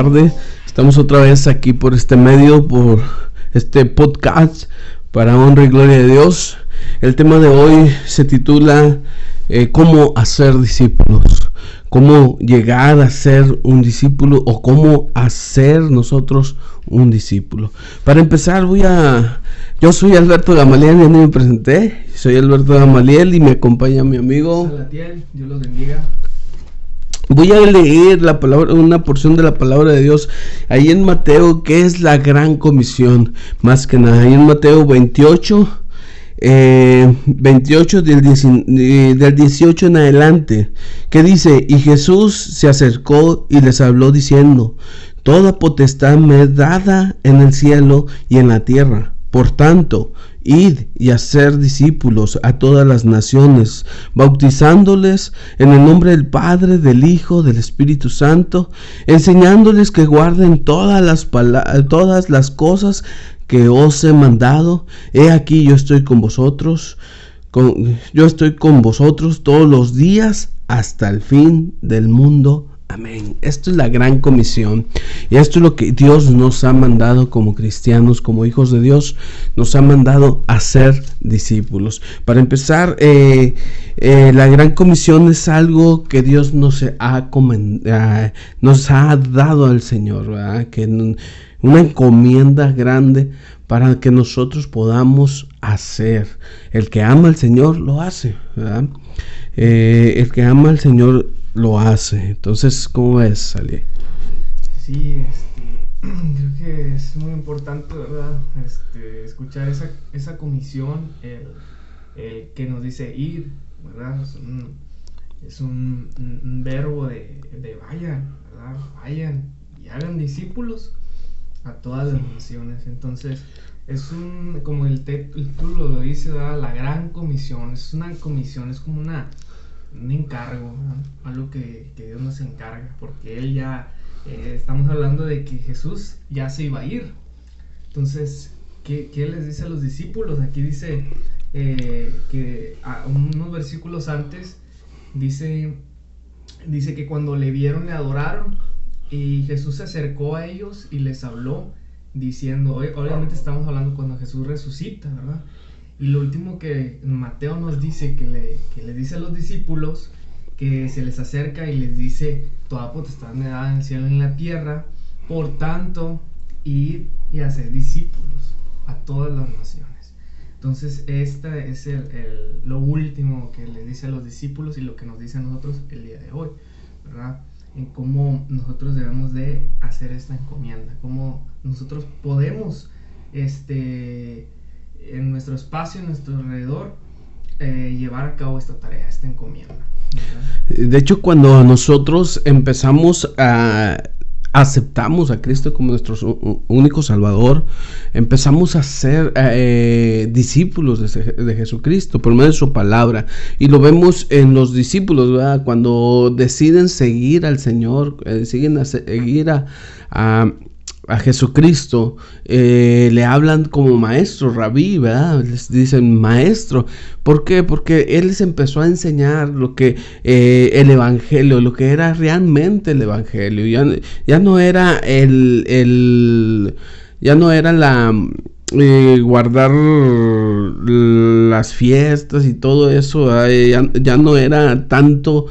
tarde. Estamos otra vez aquí por este medio, por este podcast, para honra y gloria de Dios. El tema de hoy se titula ¿cómo hacer discípulos? ¿Cómo llegar a ser un discípulo o cómo hacer nosotros un discípulo? Para empezar yo soy Alberto Gamaliel, ya me presenté. Soy Alberto Gamaliel y me acompaña mi amigo Salatiel, Dios los bendiga. Voy a leer la palabra, una porción de la palabra de Dios ahí en Mateo, que es la gran comisión, más que nada, ahí en Mateo 28 del 18 en adelante, que dice: y Jesús se acercó y les habló diciendo: toda potestad me es dada en el cielo y en la tierra. Por tanto, id y hacer discípulos a todas las naciones, bautizándoles en el nombre del Padre, del Hijo, del Espíritu Santo, enseñándoles que guarden todas las cosas que os he mandado. He aquí yo estoy con vosotros todos los días hasta el fin del mundo. Amén. Esto es la gran comisión y esto es lo que Dios nos ha mandado como cristianos, como hijos de Dios. Nos ha mandado a ser discípulos. Para empezar, la gran comisión es algo que Dios nos ha dado al Señor, ¿verdad? Que una encomienda grande para que nosotros podamos hacer. El que ama al Señor lo hace, ¿verdad? El que ama al Señor lo hace. Entonces, ¿cómo ves, Sally? Sí, creo que es muy importante, ¿verdad? Escuchar esa comisión, el que nos dice ir, ¿verdad? Es un verbo de vayan, ¿verdad? Vayan y hagan discípulos a todas las naciones. Entonces, como el título lo dice, ¿verdad? La gran comisión. Es una comisión, es como un encargo, ¿no? Algo que Dios nos encarga, porque Él ya, estamos hablando de que Jesús ya se iba a ir. Entonces, ¿qué les dice a los discípulos? Aquí dice que unos versículos antes dice que cuando le vieron le adoraron, y Jesús se acercó a ellos y les habló diciendo, obviamente estamos hablando cuando Jesús resucita, ¿verdad? Y lo último que Mateo nos dice, que le dice a los discípulos, que se les acerca y les dice: toda potestad me da en el cielo y en la tierra, por tanto, id y hacer discípulos a todas las naciones. Entonces, esta es lo último que les dice a los discípulos y lo que nos dice a nosotros el día de hoy, ¿verdad? En cómo nosotros debemos de hacer esta encomienda, cómo nosotros podemos en nuestro espacio, en nuestro alrededor, llevar a cabo esta tarea, esta encomienda, ¿verdad? De hecho, cuando nosotros aceptamos a Cristo como nuestro único Salvador, empezamos a ser discípulos de Jesucristo por medio de su palabra, y lo vemos en los discípulos, ¿verdad? Cuando deciden seguir al Señor, deciden seguir a Jesucristo, le hablan como maestro, rabí, ¿verdad? Les dicen maestro. ¿Por qué? Porque Él les empezó a enseñar lo que el evangelio, lo que era realmente el evangelio. Ya no era ya no era guardar las fiestas y todo eso, ya no era tanto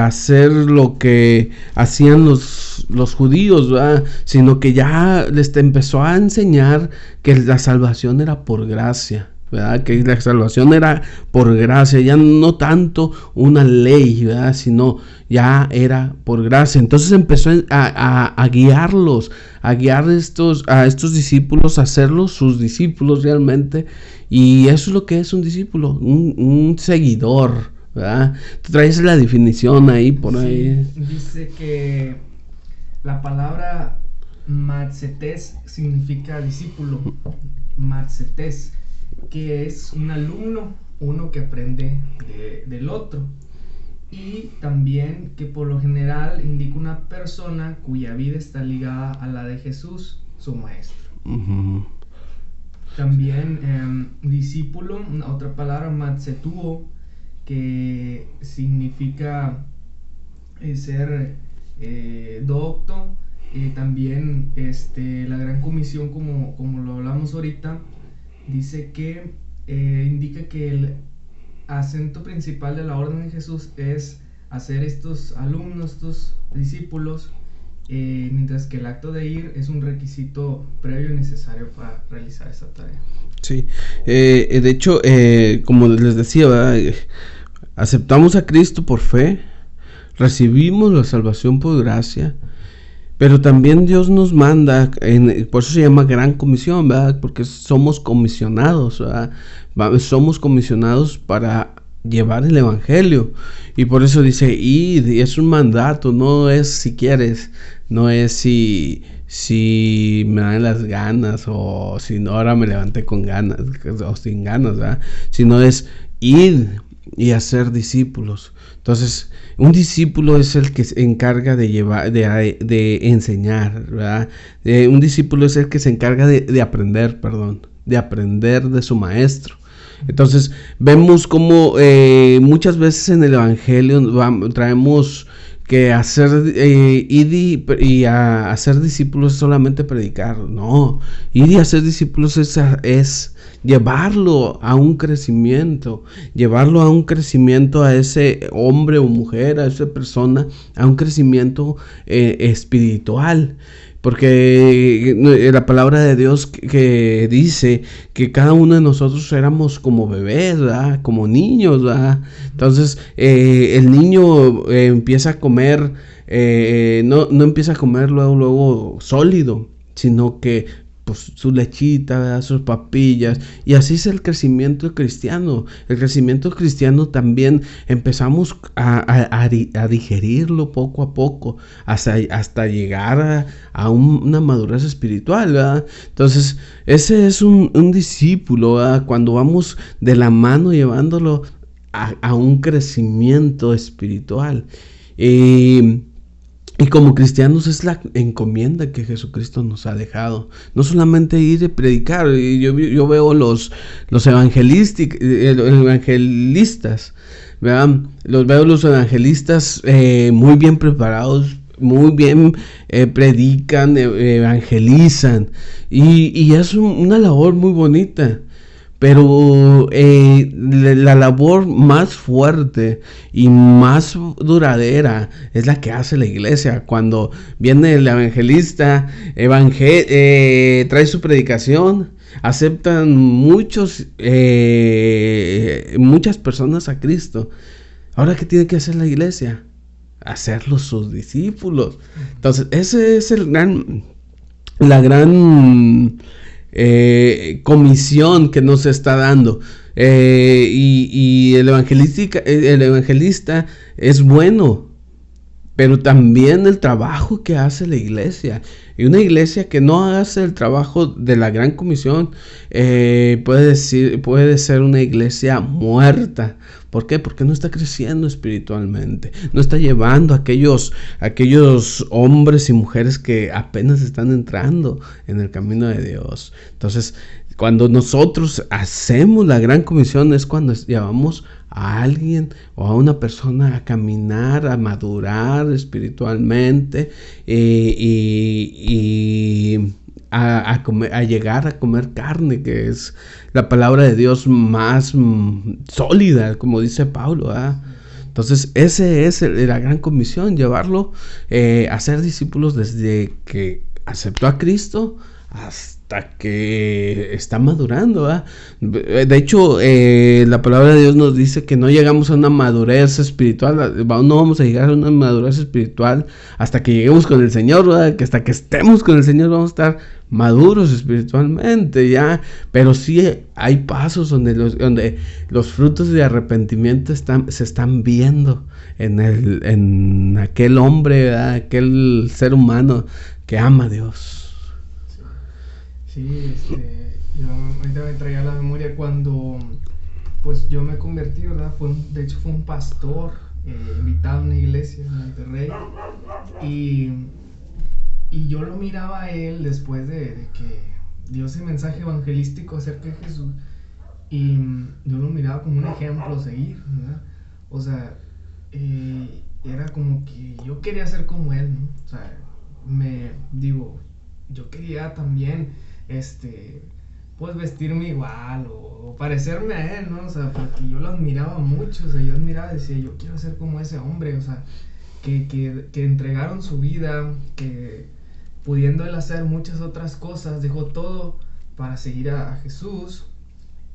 hacer lo que hacían los judíos, ¿verdad? Sino que ya les empezó a enseñar que la salvación era por gracia, ¿verdad? Que la salvación era por gracia, ya no tanto una ley, ¿verdad? Sino ya era por gracia. Entonces empezó a guiarlos, a guiar a estos discípulos, a hacerlos sus discípulos realmente. Y eso es lo que es un discípulo, un seguidor, ¿verdad? Tú traes la definición ahí por ahí. Dice que la palabra matzetes significa discípulo. Matzetes, que es un alumno, uno que aprende del otro. Y también que por lo general indica una persona cuya vida está ligada a la de Jesús, su maestro. Uh-huh. También discípulo, otra palabra, matzetuo, que significa ser docto, También la Gran Comisión, como lo hablamos ahorita, dice que indica que el acento principal de la Orden de Jesús es hacer estos alumnos, estos discípulos, mientras que el acto de ir es un requisito previo y necesario para realizar esa tarea. Sí, de hecho, como les decía, ¿verdad? Aceptamos a Cristo por fe, recibimos la salvación por gracia, pero también Dios nos manda, por eso se llama Gran Comisión, ¿verdad? Porque somos comisionados, ¿verdad? Somos comisionados para llevar el Evangelio. Y por eso dice, y es un mandato, no es si quieres, no es si me dan las ganas o si no, ahora me levanté con ganas o sin ganas, ¿verdad? Sino es ir y hacer discípulos. Entonces, un discípulo es el que se encarga de llevar, de enseñar, ¿verdad? Un discípulo es el que se encarga de aprender, de aprender de su maestro. Entonces, vemos como muchas veces en el Evangelio traemos que ir y a hacer discípulos es solamente predicar. No, ir y hacer discípulos es llevarlo a un crecimiento, a ese hombre o mujer, a esa persona, a un crecimiento espiritual. Porque la palabra de Dios que dice que cada uno de nosotros éramos como bebés, ¿verdad? Como niños, ¿verdad? Entonces el niño empieza a comer, no empieza a comer luego sólido, sino que pues su lechita, ¿verdad? Sus papillas, y así es el crecimiento cristiano. El crecimiento cristiano también empezamos a digerirlo poco a poco hasta llegar a una madurez espiritual, ¿verdad? Entonces ese es un discípulo, ¿verdad? Cuando vamos de la mano llevándolo a un crecimiento espiritual. Y como cristianos es la encomienda que Jesucristo nos ha dejado. No solamente ir y predicar. Yo veo los evangelistas, ¿verdad? Los evangelistas muy bien preparados, muy bien predican, evangelizan. Y es una labor muy bonita. Pero la labor más fuerte y más duradera es la que hace la iglesia. Cuando viene el evangelista, trae su predicación, aceptan muchas personas a Cristo. Ahora, ¿qué tiene que hacer la iglesia? Hacerlos sus discípulos. Entonces, ese es la gran comisión que nos está dando. Y el evangelista es bueno, pero también el trabajo que hace la iglesia. Y una iglesia que no hace el trabajo de la gran comisión puede ser una iglesia muerta. ¿Por qué? Porque no está creciendo espiritualmente. No está llevando a aquellos hombres y mujeres que apenas están entrando en el camino de Dios. Entonces, cuando nosotros hacemos la gran comisión es cuando llevamos a alguien o a una persona a caminar, a madurar espiritualmente y a llegar a comer carne, que es la palabra de Dios más sólida, como dice Pablo, ¿verdad? Entonces ese es la gran comisión, llevarlo a ser discípulos desde que aceptó a Cristo hasta que está madurando, ¿verdad? De hecho, la palabra de Dios nos dice que no llegamos a una madurez espiritual, no vamos a llegar a una madurez espiritual hasta que lleguemos con el Señor, ¿verdad? Que hasta que estemos con el Señor vamos a estar maduros espiritualmente, ya. Pero sí hay pasos donde los frutos de arrepentimiento se están viendo en aquel hombre, ¿verdad? Aquel ser humano que ama a Dios. Sí, yo ahorita me traía a la memoria cuando pues yo me convertí, ¿verdad? De hecho fue un pastor invitado a una iglesia en Monterrey y yo lo miraba a él después de que dio ese mensaje evangelístico acerca de Jesús y yo lo miraba como un ejemplo a seguir, ¿verdad? O sea, era como que yo quería ser como él, ¿no? O sea, me digo, yo quería también, pues vestirme igual o parecerme a él, ¿no? O sea, porque yo lo admiraba mucho, o sea, yo admiraba, decía, yo quiero ser como ese hombre, o sea, que entregaron su vida, que pudiendo él hacer muchas otras cosas, dejó todo para seguir a Jesús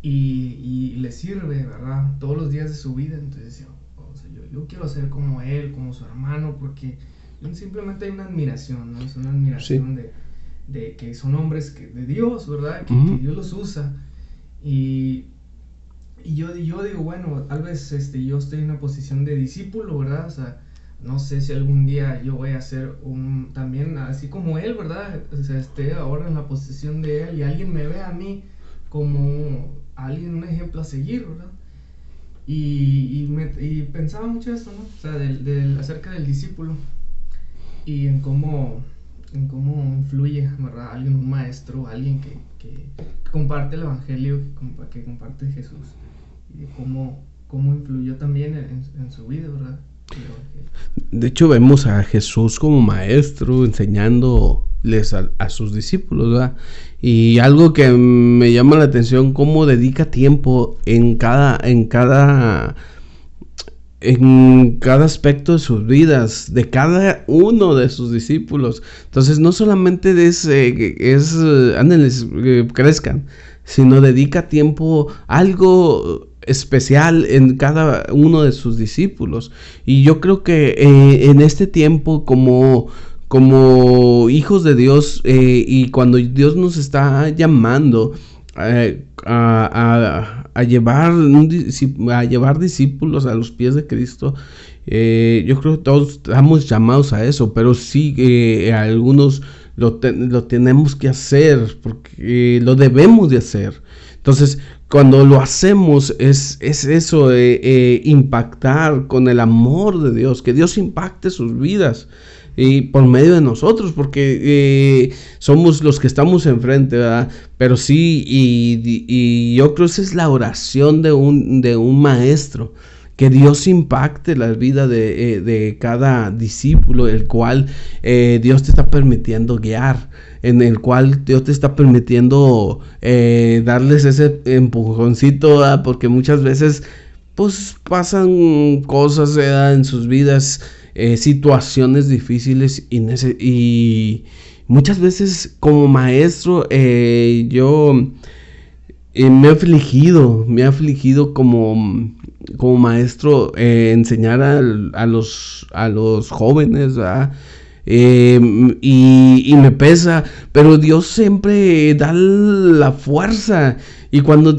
y le sirve, ¿verdad? Todos los días de su vida. Entonces decía, o sea, yo quiero ser como él, como su hermano, porque simplemente hay una admiración, ¿no? Es una admiración Sí. de que son hombres de Dios, ¿verdad? Que Ujú. Dios los usa. Y, y yo digo, bueno, tal vez yo estoy en una posición de discípulo, ¿verdad? O sea, no sé si algún día yo voy a ser también así como él, ¿verdad? O sea, esté ahora en la posición de él y alguien me ve a mí como alguien, un ejemplo a seguir, ¿verdad? Y pensaba mucho esto, ¿no? O sea, acerca del discípulo y en cómo influye, ¿verdad? Alguien, un maestro, alguien que comparte el evangelio, que comparte Jesús, y cómo influyó también en su vida, ¿verdad? El evangelio. De hecho, vemos a Jesús como maestro enseñándoles a sus discípulos, ¿verdad? Y algo que me llama la atención, cómo dedica tiempo en cada aspecto de sus vidas, de cada uno de sus discípulos. Entonces, no solamente ándenles, crezcan, sino dedica tiempo, algo especial en cada uno de sus discípulos. Y yo creo que en este tiempo, como hijos de Dios, y cuando Dios nos está llamando a llevar discípulos a los pies de Cristo, yo creo que todos estamos llamados a eso, pero sí algunos lo tenemos que hacer, porque lo debemos de hacer. Entonces, cuando lo hacemos es eso, impactar con el amor de Dios, que Dios impacte sus vidas y por medio de nosotros, porque somos los que estamos enfrente, ¿verdad? Pero sí, y yo creo que esa es la oración de un maestro, que Dios impacte la vida de cada discípulo, el cual Dios te está permitiendo guiar, en el cual Dios te está permitiendo darles ese empujoncito, ¿verdad? Porque muchas veces pues pasan cosas, ¿verdad?, en sus vidas, situaciones difíciles y muchas veces como maestro, yo me he afligido como maestro, enseñar a los jóvenes, ¿verdad? Y me pesa, pero Dios siempre da la fuerza, y cuando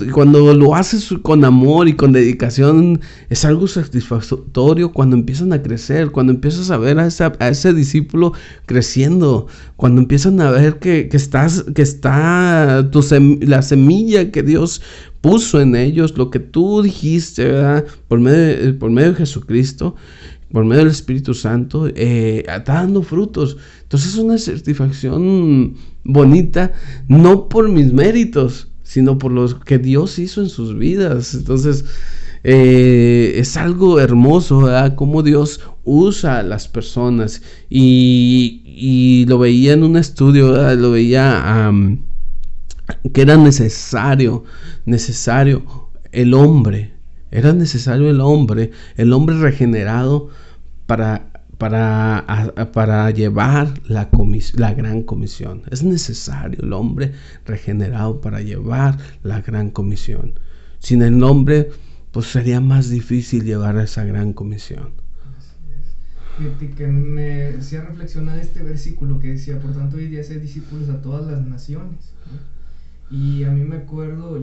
lo haces con amor y con dedicación, es algo satisfactorio cuando empiezan a crecer, cuando empiezas a ver a ese discípulo creciendo, cuando empiezan a ver que está la semilla que Dios puso en ellos, lo que tú dijiste, ¿verdad? Por medio de Jesucristo, por medio del Espíritu Santo, está dando frutos. Entonces es una satisfacción bonita, no por mis méritos, sino por lo que Dios hizo en sus vidas. Entonces es algo hermoso, ¿verdad? Cómo Dios usa a las personas. Y lo veía en un estudio, ¿verdad? Lo veía que era necesario el hombre. Era necesario el hombre regenerado para llevar la gran comisión. Es necesario el hombre regenerado para llevar la gran comisión. Sin el hombre, pues sería más difícil llevar esa gran comisión. Así es. Fíjate que me hacía reflexionar este versículo que decía, por tanto, hoy día ser discípulos a todas las naciones, ¿no? Y a mí yo me acuerdo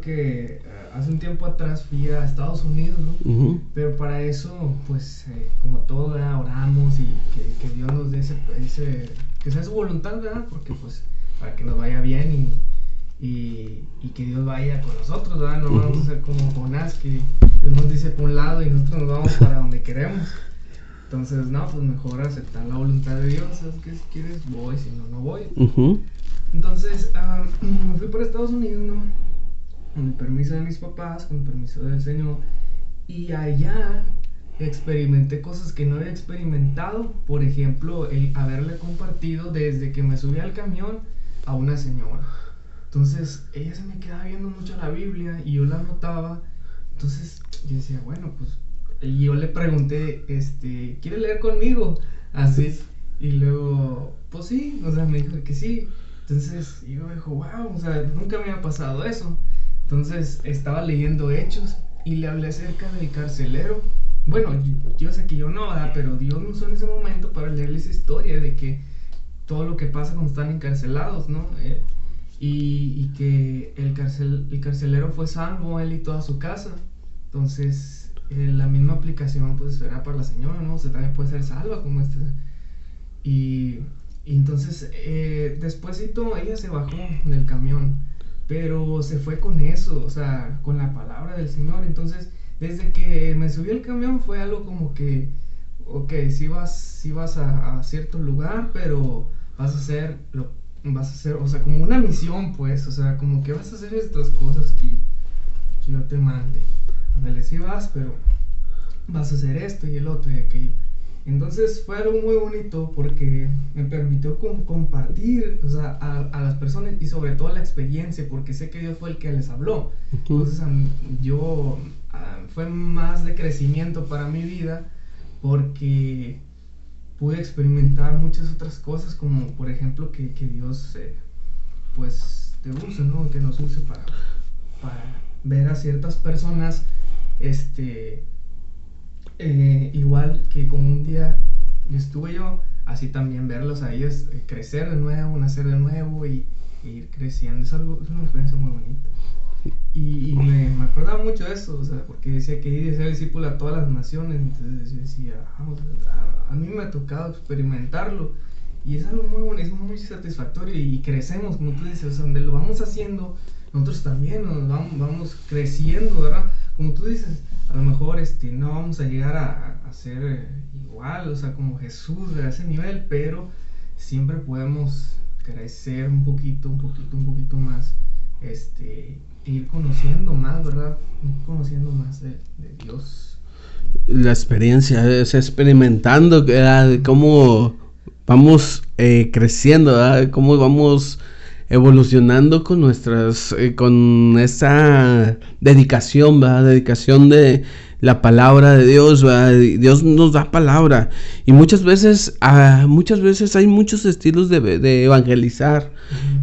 que hace un tiempo atrás fui a Estados Unidos, ¿no? Uh-huh. Pero para eso, pues, como todo, ¿verdad? Oramos y que Dios nos dé que sea su voluntad, ¿verdad? Porque, pues, para que nos vaya bien y que Dios vaya con nosotros, ¿verdad? No vamos a ser como Jonás, que Dios nos dice por un lado y nosotros nos vamos para donde queremos. Entonces, no, pues mejor aceptar la voluntad de Dios. ¿Sabes qué? Si quieres, voy, si no, no voy. Uh-huh. Entonces, me fui para Estados Unidos, ¿no? Con el permiso de mis papás, con el permiso del Señor. Y allá experimenté cosas que no había experimentado. Por ejemplo, el haberle compartido desde que me subí al camión a una señora. Entonces ella se me quedaba viendo mucho la Biblia y yo la anotaba. Entonces yo decía, bueno, pues, y yo le pregunté, ¿quiere leer conmigo? Así. Y luego, pues sí, o sea, me dijo que sí. Entonces yo dijo, wow, o sea, nunca me había pasado eso. Entonces estaba leyendo Hechos y le hablé acerca del carcelero. Bueno, yo sé que yo no, ¿verdad? Pero Dios me usó en ese momento para leerles historia de que todo lo que pasa cuando están encarcelados, ¿no? Y que el carcelero fue salvo, él y toda su casa. Entonces, la misma aplicación pues era para la señora, ¿no? O sea, también puede ser salva como esta. Y entonces, despuésito ella se bajó del camión, pero se fue con eso, o sea, con la palabra del Señor. Entonces, desde que me subí al camión fue algo como que, ok, sí vas a cierto lugar, pero vas a hacer, o sea, como una misión, pues, o sea, como que vas a hacer estas cosas que yo te mande. Ándale, sí vas, pero vas a hacer esto y el otro y aquello. Entonces fue algo muy bonito porque me permitió compartir, o sea, a las personas y sobre todo la experiencia, porque sé que Dios fue el que les habló. Entonces fue más de crecimiento para mi vida porque pude experimentar muchas otras cosas, como por ejemplo que Dios pues te use, ¿no? Que nos use para ver a ciertas personas igual que como un día estuve yo, así también verlos a ellos crecer de nuevo, nacer de nuevo y ir creciendo. Es una experiencia muy bonita. Y me acordaba mucho de eso, o sea, porque decía que ir a ser discípulo a todas las naciones. Entonces yo decía, a mí me ha tocado experimentarlo y es algo muy bonito, es muy satisfactorio y crecemos, como tú dices, o sea, donde lo vamos haciendo, nosotros también nos vamos creciendo, ¿verdad? Como tú dices, a lo mejor no vamos a llegar a ser igual, o sea, como Jesús a ese nivel, pero siempre podemos crecer un poquito más, ir conociendo más, ¿verdad? Ir conociendo más de Dios. La experiencia es experimentando cómo vamos creciendo, ¿verdad? Cómo vamos evolucionando con con esa dedicación, ¿verdad? Dedicación de la palabra de Dios, ¿verdad? Dios nos da palabra y muchas veces hay muchos estilos de evangelizar.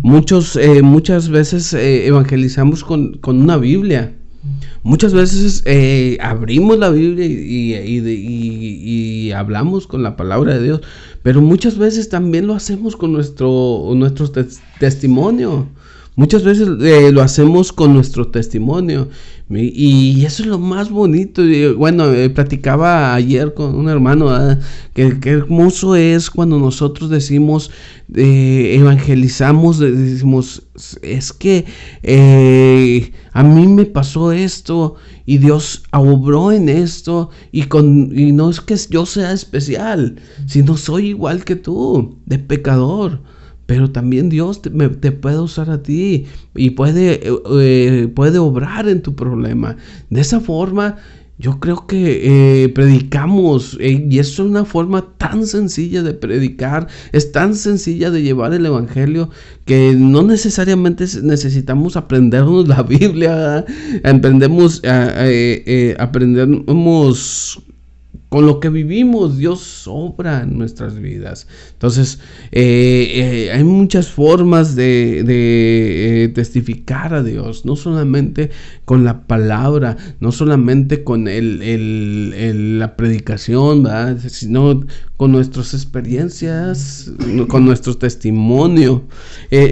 Muchas veces evangelizamos con una Biblia. Muchas veces abrimos la Biblia y hablamos con la palabra de Dios, pero muchas veces también lo hacemos con nuestro testimonio. Muchas veces lo hacemos con nuestro testimonio y eso es lo más bonito. Bueno, platicaba ayer con un hermano que hermoso es cuando nosotros decimos, evangelizamos, decimos, es que a mí me pasó esto y Dios obró en esto y no es que yo sea especial, sino soy igual que tú, de pecador. Pero también Dios te puede usar a ti y puede obrar en tu problema. De esa forma, yo creo que predicamos, y eso es una forma tan sencilla de predicar, es tan sencilla de llevar el evangelio, que no necesariamente necesitamos aprendernos la Biblia, aprendemos con lo que vivimos. Dios obra en nuestras vidas. Entonces, hay muchas formas de testificar a Dios, no solamente con la palabra, no solamente con la predicación, ¿verdad? Sino con nuestras experiencias, con nuestro testimonio.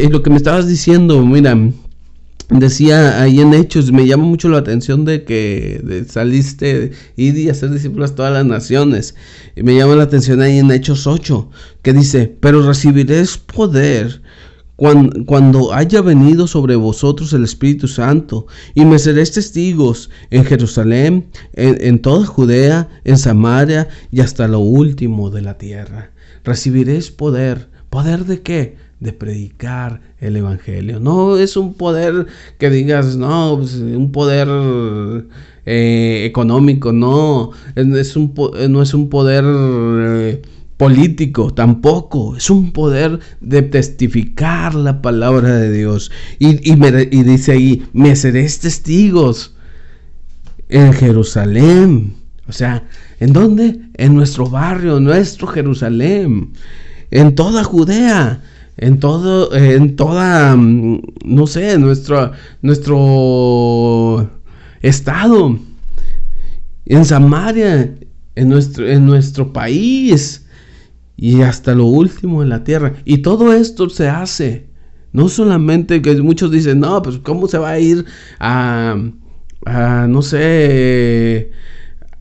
Lo que me estabas diciendo, mira, decía ahí en Hechos, me llama mucho la atención de que saliste y hacer discípulos a todas las naciones. Y me llama la atención ahí en Hechos 8, que dice, pero recibiréis poder cuando haya venido sobre vosotros el Espíritu Santo, y me seréis testigos en Jerusalén, en toda Judea, en Samaria y hasta lo último de la tierra. Recibiréis poder. ¿Poder de qué? de predicar el evangelio. No es un poder que digas, no, pues, un poder económico, no es un poder político, tampoco. Es un poder de testificar la palabra de Dios. Y dice ahí, me seréis testigos en Jerusalén. O sea, ¿en dónde? En nuestro barrio, nuestro Jerusalén, en toda Judea, en toda, no sé, nuestro estado, en Samaria, en nuestro país, y hasta lo último en la tierra. Y todo esto se hace, no solamente que muchos dicen, no, pues ¿cómo se va a ir no sé,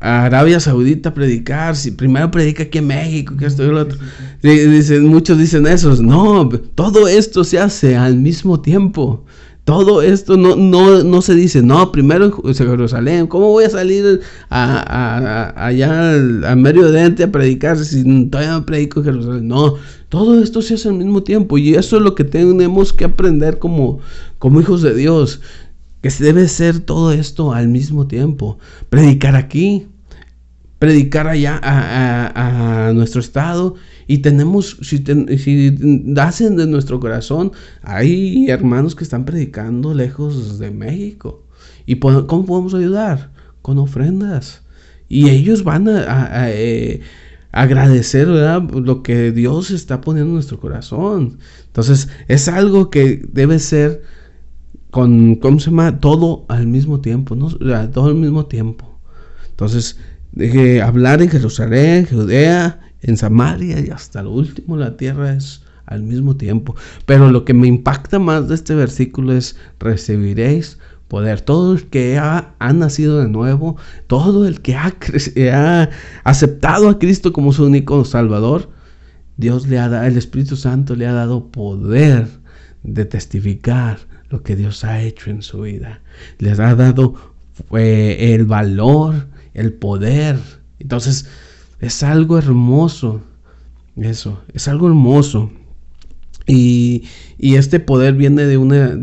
a Arabia Saudita a predicar, si primero predica aquí en México, que esto y lo otro? Muchos dicen eso. No, todo esto se hace al mismo tiempo. Todo esto no se dice, no, primero en Jerusalén. ¿Cómo voy a salir allá al Medio Oriente a predicar si todavía no predico en Jerusalén? No, todo esto se hace al mismo tiempo. Y eso es lo que tenemos que aprender como hijos de Dios, que debe ser todo esto al mismo tiempo. Predicar aquí, predicar allá a nuestro estado. Y tenemos, si hacen de nuestro corazón, hay hermanos que están predicando lejos de México. ¿Y cómo podemos ayudar? Con ofrendas. Y ellos van a agradecer, ¿verdad?, lo que Dios está poniendo en nuestro corazón. Entonces, es algo que debe ser ¿cómo se llama? Todo al mismo tiempo, ¿no? Todo al mismo tiempo. Entonces, hablar en Jerusalén, Judea, en Samaria y hasta lo último la tierra es al mismo tiempo. Pero lo que me impacta más de este versículo es: recibiréis poder. Todo el que ha nacido de nuevo, todo el que ha aceptado a Cristo como su único Salvador, Dios el Espíritu Santo le ha dado poder de testificar lo que Dios ha hecho en su vida. Les ha dado el valor, el poder. Entonces, es algo hermoso. Eso, es algo hermoso. Y este poder viene de una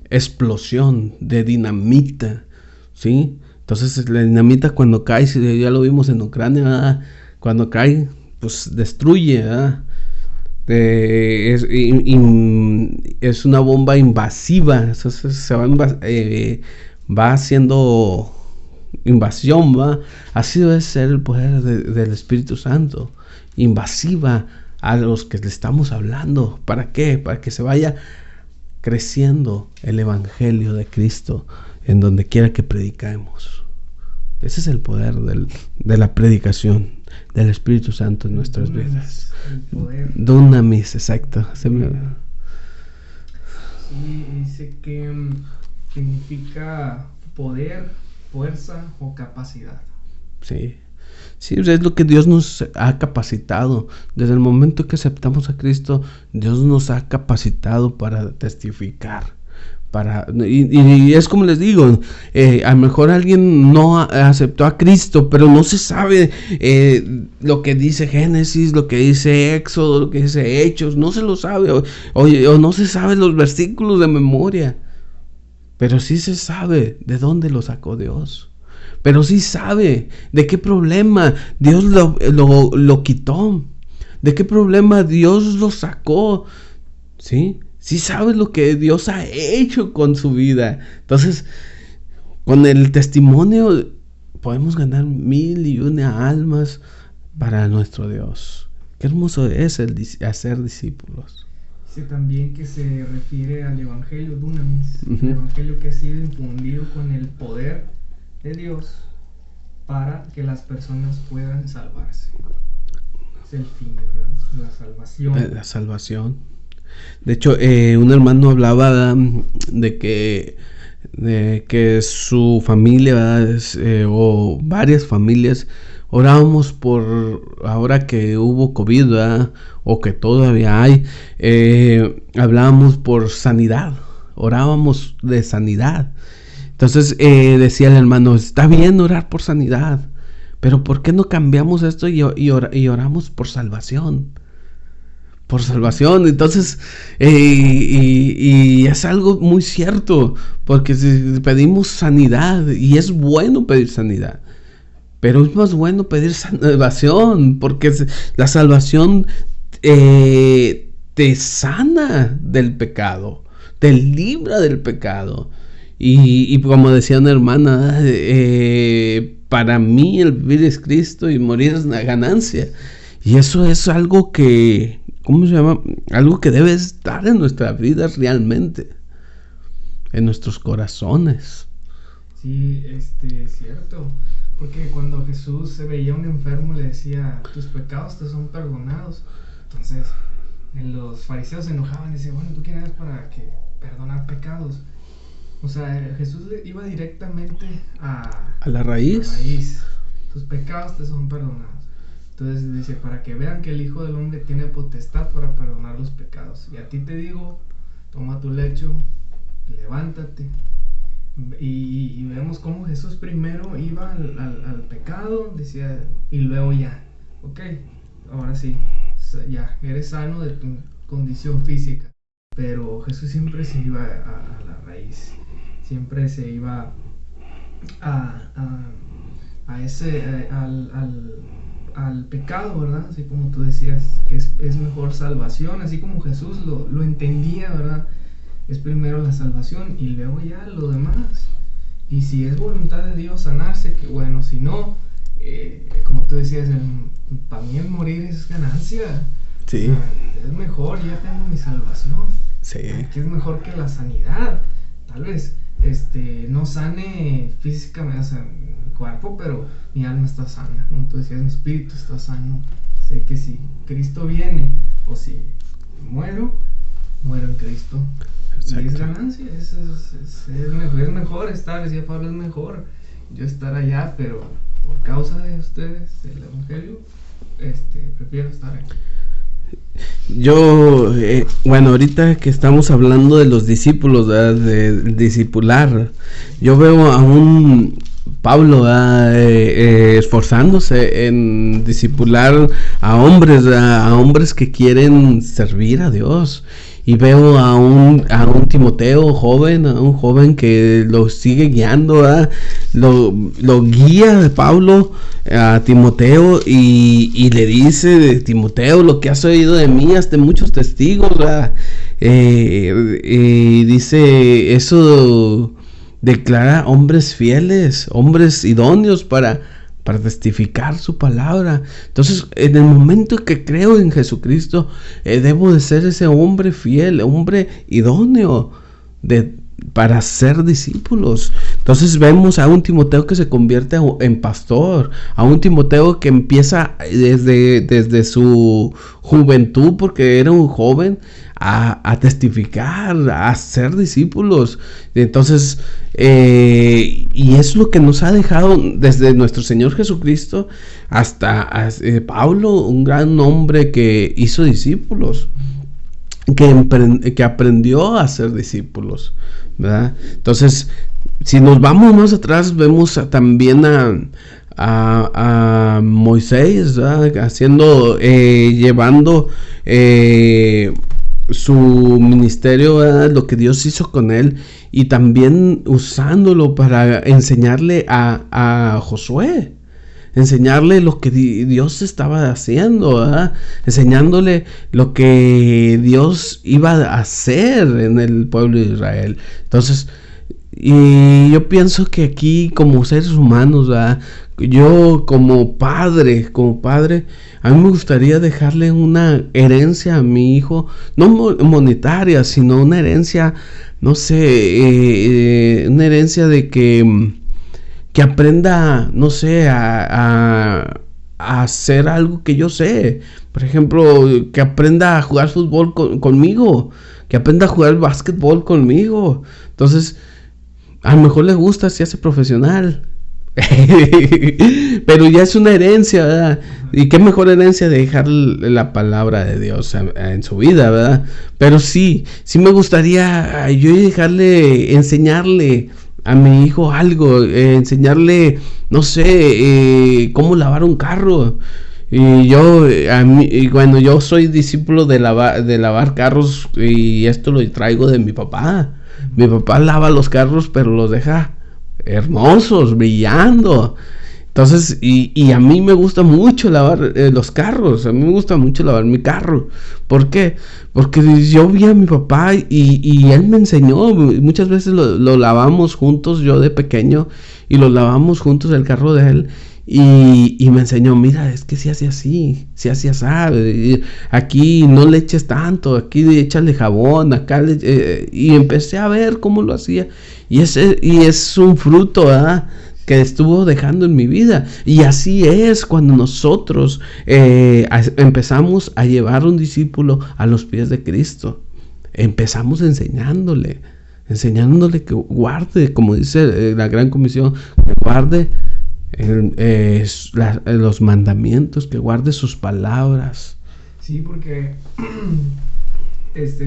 explosión, de dinamita, ¿sí? Entonces, la dinamita cuando cae, ya lo vimos en Ucrania, ¿verdad? Cuando cae, pues destruye, ¿verdad? Es una bomba invasiva. Se va haciendo invasión, ¿va? Así debe ser el poder del Espíritu Santo, invasiva a los que le estamos hablando. ¿Para qué? Para que se vaya creciendo el Evangelio de Cristo en donde quiera que predicamos. Ese es el poder de la predicación del Espíritu Santo en nuestras vidas. Dunamis, exacto. Sí, dice que significa poder, fuerza o capacidad. Sí, es lo que Dios nos ha capacitado. Desde el momento que aceptamos a Cristo, Dios nos ha capacitado para testificar. Y es como les digo, a lo mejor alguien no aceptó a Cristo, pero no se sabe lo que dice Génesis, lo que dice Éxodo, lo que dice Hechos, no se lo sabe, o no se sabe los versículos de memoria, pero sí se sabe de dónde lo sacó Dios, pero sí sabe de qué problema Dios lo quitó, de qué problema Dios lo sacó, ¿sí? Sí sabe lo que Dios ha hecho con su vida. Entonces, con el testimonio podemos ganar 1,000,000 almas para nuestro Dios. Qué hermoso es el hacer discípulos. Dice también que se refiere al Evangelio Dunamis, el Evangelio que ha sido infundido con el poder de Dios para que las personas puedan salvarse. Es el fin, ¿verdad? La salvación. La salvación. De hecho, un hermano hablaba de que su familia, o varias familias, orábamos por, ahora que hubo COVID, ¿verdad?, o que todavía hay, hablábamos por sanidad, orábamos de sanidad. Entonces decía el hermano, está bien orar por sanidad, pero ¿por qué no cambiamos esto y oramos por salvación? por salvación. Entonces, y es algo muy cierto, porque si pedimos sanidad, y es bueno pedir sanidad, pero es más bueno pedir salvación, porque la salvación te sana del pecado, te libra del pecado. Y como decía una hermana, para mí el vivir es Cristo y morir es una ganancia. Y eso es algo que, ¿cómo se llama? Algo que debe estar en nuestras vidas realmente, en nuestros corazones. Sí, es cierto. Porque cuando Jesús se veía a un enfermo le decía, tus pecados te son perdonados. Entonces, los fariseos se enojaban y decían, bueno, ¿tú quién eres para que perdonar pecados? O sea, Jesús iba directamente a la raíz. Tus pecados te son perdonados. Entonces dice, para que vean que el Hijo del Hombre tiene potestad para perdonar los pecados. Y a ti te digo, toma tu lecho, levántate. Y vemos cómo Jesús primero iba al pecado, decía, y luego ya, ok, ahora sí, ya, eres sano de tu condición física. Pero Jesús siempre se iba a la raíz, siempre se iba al pecado, ¿verdad? Así como tú decías, que es mejor salvación, así como Jesús lo entendía, ¿verdad? Es primero la salvación y luego ya lo demás. Y si es voluntad de Dios sanarse, que bueno, si no, como tú decías, para mí el morir es ganancia. Sí. O sea, es mejor, ya tengo mi salvación. Sí. Que es mejor que la sanidad. Tal vez no sane físicamente, o sea, mi cuerpo, pero mi alma está sana. Como tú decías, mi espíritu está sano. Sé que si Cristo viene o si muero en Cristo. Exacto. Y es ganancia, es mejor estar, decía Pablo, es mejor yo estar allá, pero por causa de ustedes, del Evangelio, prefiero estar aquí. Yo, bueno, ahorita que estamos hablando de los discípulos, ¿verdad? De discipular, yo veo a un Pablo esforzándose en discipular a hombres que quieren servir a Dios. Y veo a un Timoteo joven, a un joven que lo sigue guiando, ¿verdad? Lo guía Pablo a Timoteo y le dice, Timoteo, lo que has oído de mí, hasta muchos testigos, ¿verdad? Y dice, eso declara hombres fieles, hombres idóneos para testificar su palabra. Entonces, en el momento que creo en Jesucristo, debo de ser ese hombre fiel, hombre idóneo para ser discípulos. Entonces vemos a un Timoteo que se convierte en pastor, a un Timoteo que empieza desde su juventud, porque era un joven, a testificar, a ser discípulos. Entonces, y es lo que nos ha dejado desde nuestro Señor Jesucristo hasta Pablo, un gran hombre que hizo discípulos, que aprendió a ser discípulos, ¿verdad? Entonces, si nos vamos más atrás, vemos también a Moisés, ¿verdad? Llevando su ministerio, ¿verdad? Lo que Dios hizo con él, y también usándolo para enseñarle a Josué, enseñarle lo que Dios estaba haciendo, ¿verdad? Enseñándole lo que Dios iba a hacer en el pueblo de Israel. Entonces, y yo pienso que aquí, como seres humanos, ¿verdad? Yo como padre, a mí me gustaría dejarle una herencia a mi hijo, no monetaria, sino una herencia, no sé, una herencia de que aprenda, no sé, a hacer algo que yo sé. Por ejemplo, que aprenda a jugar fútbol conmigo, que aprenda a jugar básquetbol conmigo. Entonces, a lo mejor le gusta, se hace profesional. Pero ya es una herencia, ¿verdad? Y qué mejor herencia de dejar la palabra de Dios en su vida, ¿verdad? Pero sí me gustaría yo enseñarle a mi hijo algo, enseñarle, no sé, cómo lavar un carro, Y yo, y bueno, yo soy discípulo de lavar carros y esto lo traigo de mi papá. Mi papá lava los carros, pero los deja hermosos, brillando. Entonces, y a mí me gusta mucho lavar los carros, a mí me gusta mucho lavar mi carro. ¿Por qué? Porque yo vi a mi papá y él me enseñó, muchas veces lo lavamos juntos, yo de pequeño, y lo lavamos juntos el carro de él. Y me enseñó, mira, es que se hace así, aquí no le eches tanto, aquí échale jabón, acá y empecé a ver cómo lo hacía. Y es un fruto, ¿verdad?, que estuvo dejando en mi vida. Y así es cuando nosotros empezamos a llevar un discípulo a los pies de Cristo. Empezamos enseñándole que guarde, como dice la Gran Comisión, que guarde los mandamientos, que guarde sus palabras. Sí, porque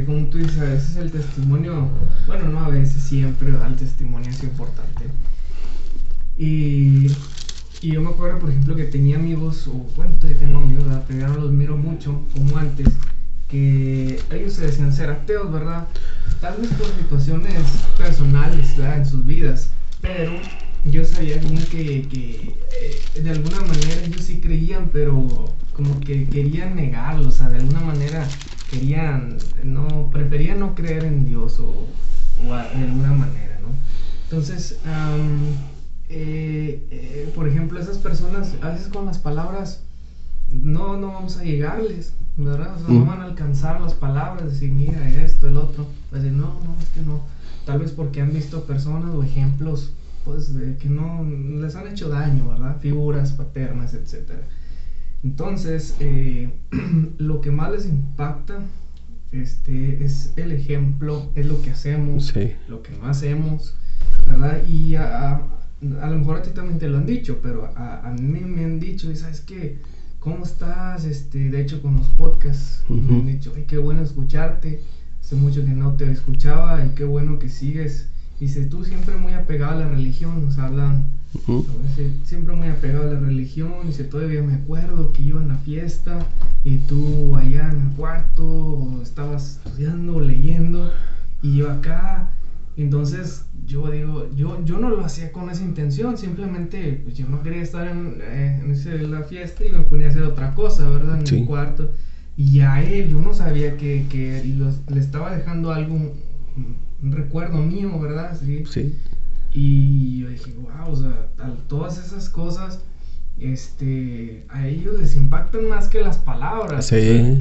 como tú dices, a veces el testimonio, bueno, no a veces, siempre el testimonio es importante. Y yo me acuerdo, por ejemplo, que tenía amigos, o bueno, todavía tengo amigos, ¿verdad?, pero ya no los miro mucho como antes, que ellos se decían ser ateos, ¿verdad? Tal vez por situaciones personales, ¿verdad?, en sus vidas, pero yo sabía bien que de alguna manera ellos sí creían, pero como que querían negarlo, o sea, de alguna manera preferían no creer en Dios o de alguna manera, ¿no? Entonces, por ejemplo, esas personas a veces con las palabras no vamos a llegarles, ¿verdad? O sea, no van a alcanzar las palabras, decir, mira, esto, el otro, decir, no, es que no, tal vez porque han visto personas o ejemplos, pues, de que no les han hecho daño, ¿verdad? Figuras paternas, etcétera. Entonces, lo que más les impacta es el ejemplo, es lo que hacemos, sí, lo que no hacemos, ¿verdad? Y a lo mejor a ti también te lo han dicho, pero a mí me han dicho, y sabes qué, ¿cómo estás? De hecho, con los podcasts me han dicho, ay, qué bueno escucharte, hace mucho que no te escuchaba y qué bueno que sigues. Dice, tú siempre muy apegado a la religión, nos hablan, siempre muy apegado a la religión. Dice, todavía me acuerdo que iba en la fiesta y tú allá en el cuarto, o estabas estudiando, leyendo, y yo acá. Entonces, yo digo, yo no lo hacía con esa intención, simplemente pues, yo no quería estar en la fiesta y me ponía a hacer otra cosa, ¿verdad? En el cuarto. Y a él, yo no sabía que le estaba dejando algo, un recuerdo mío, ¿verdad? Sí. Y yo dije, wow, o sea, todas esas cosas, a ellos les impactan más que las palabras. Sí. O sea,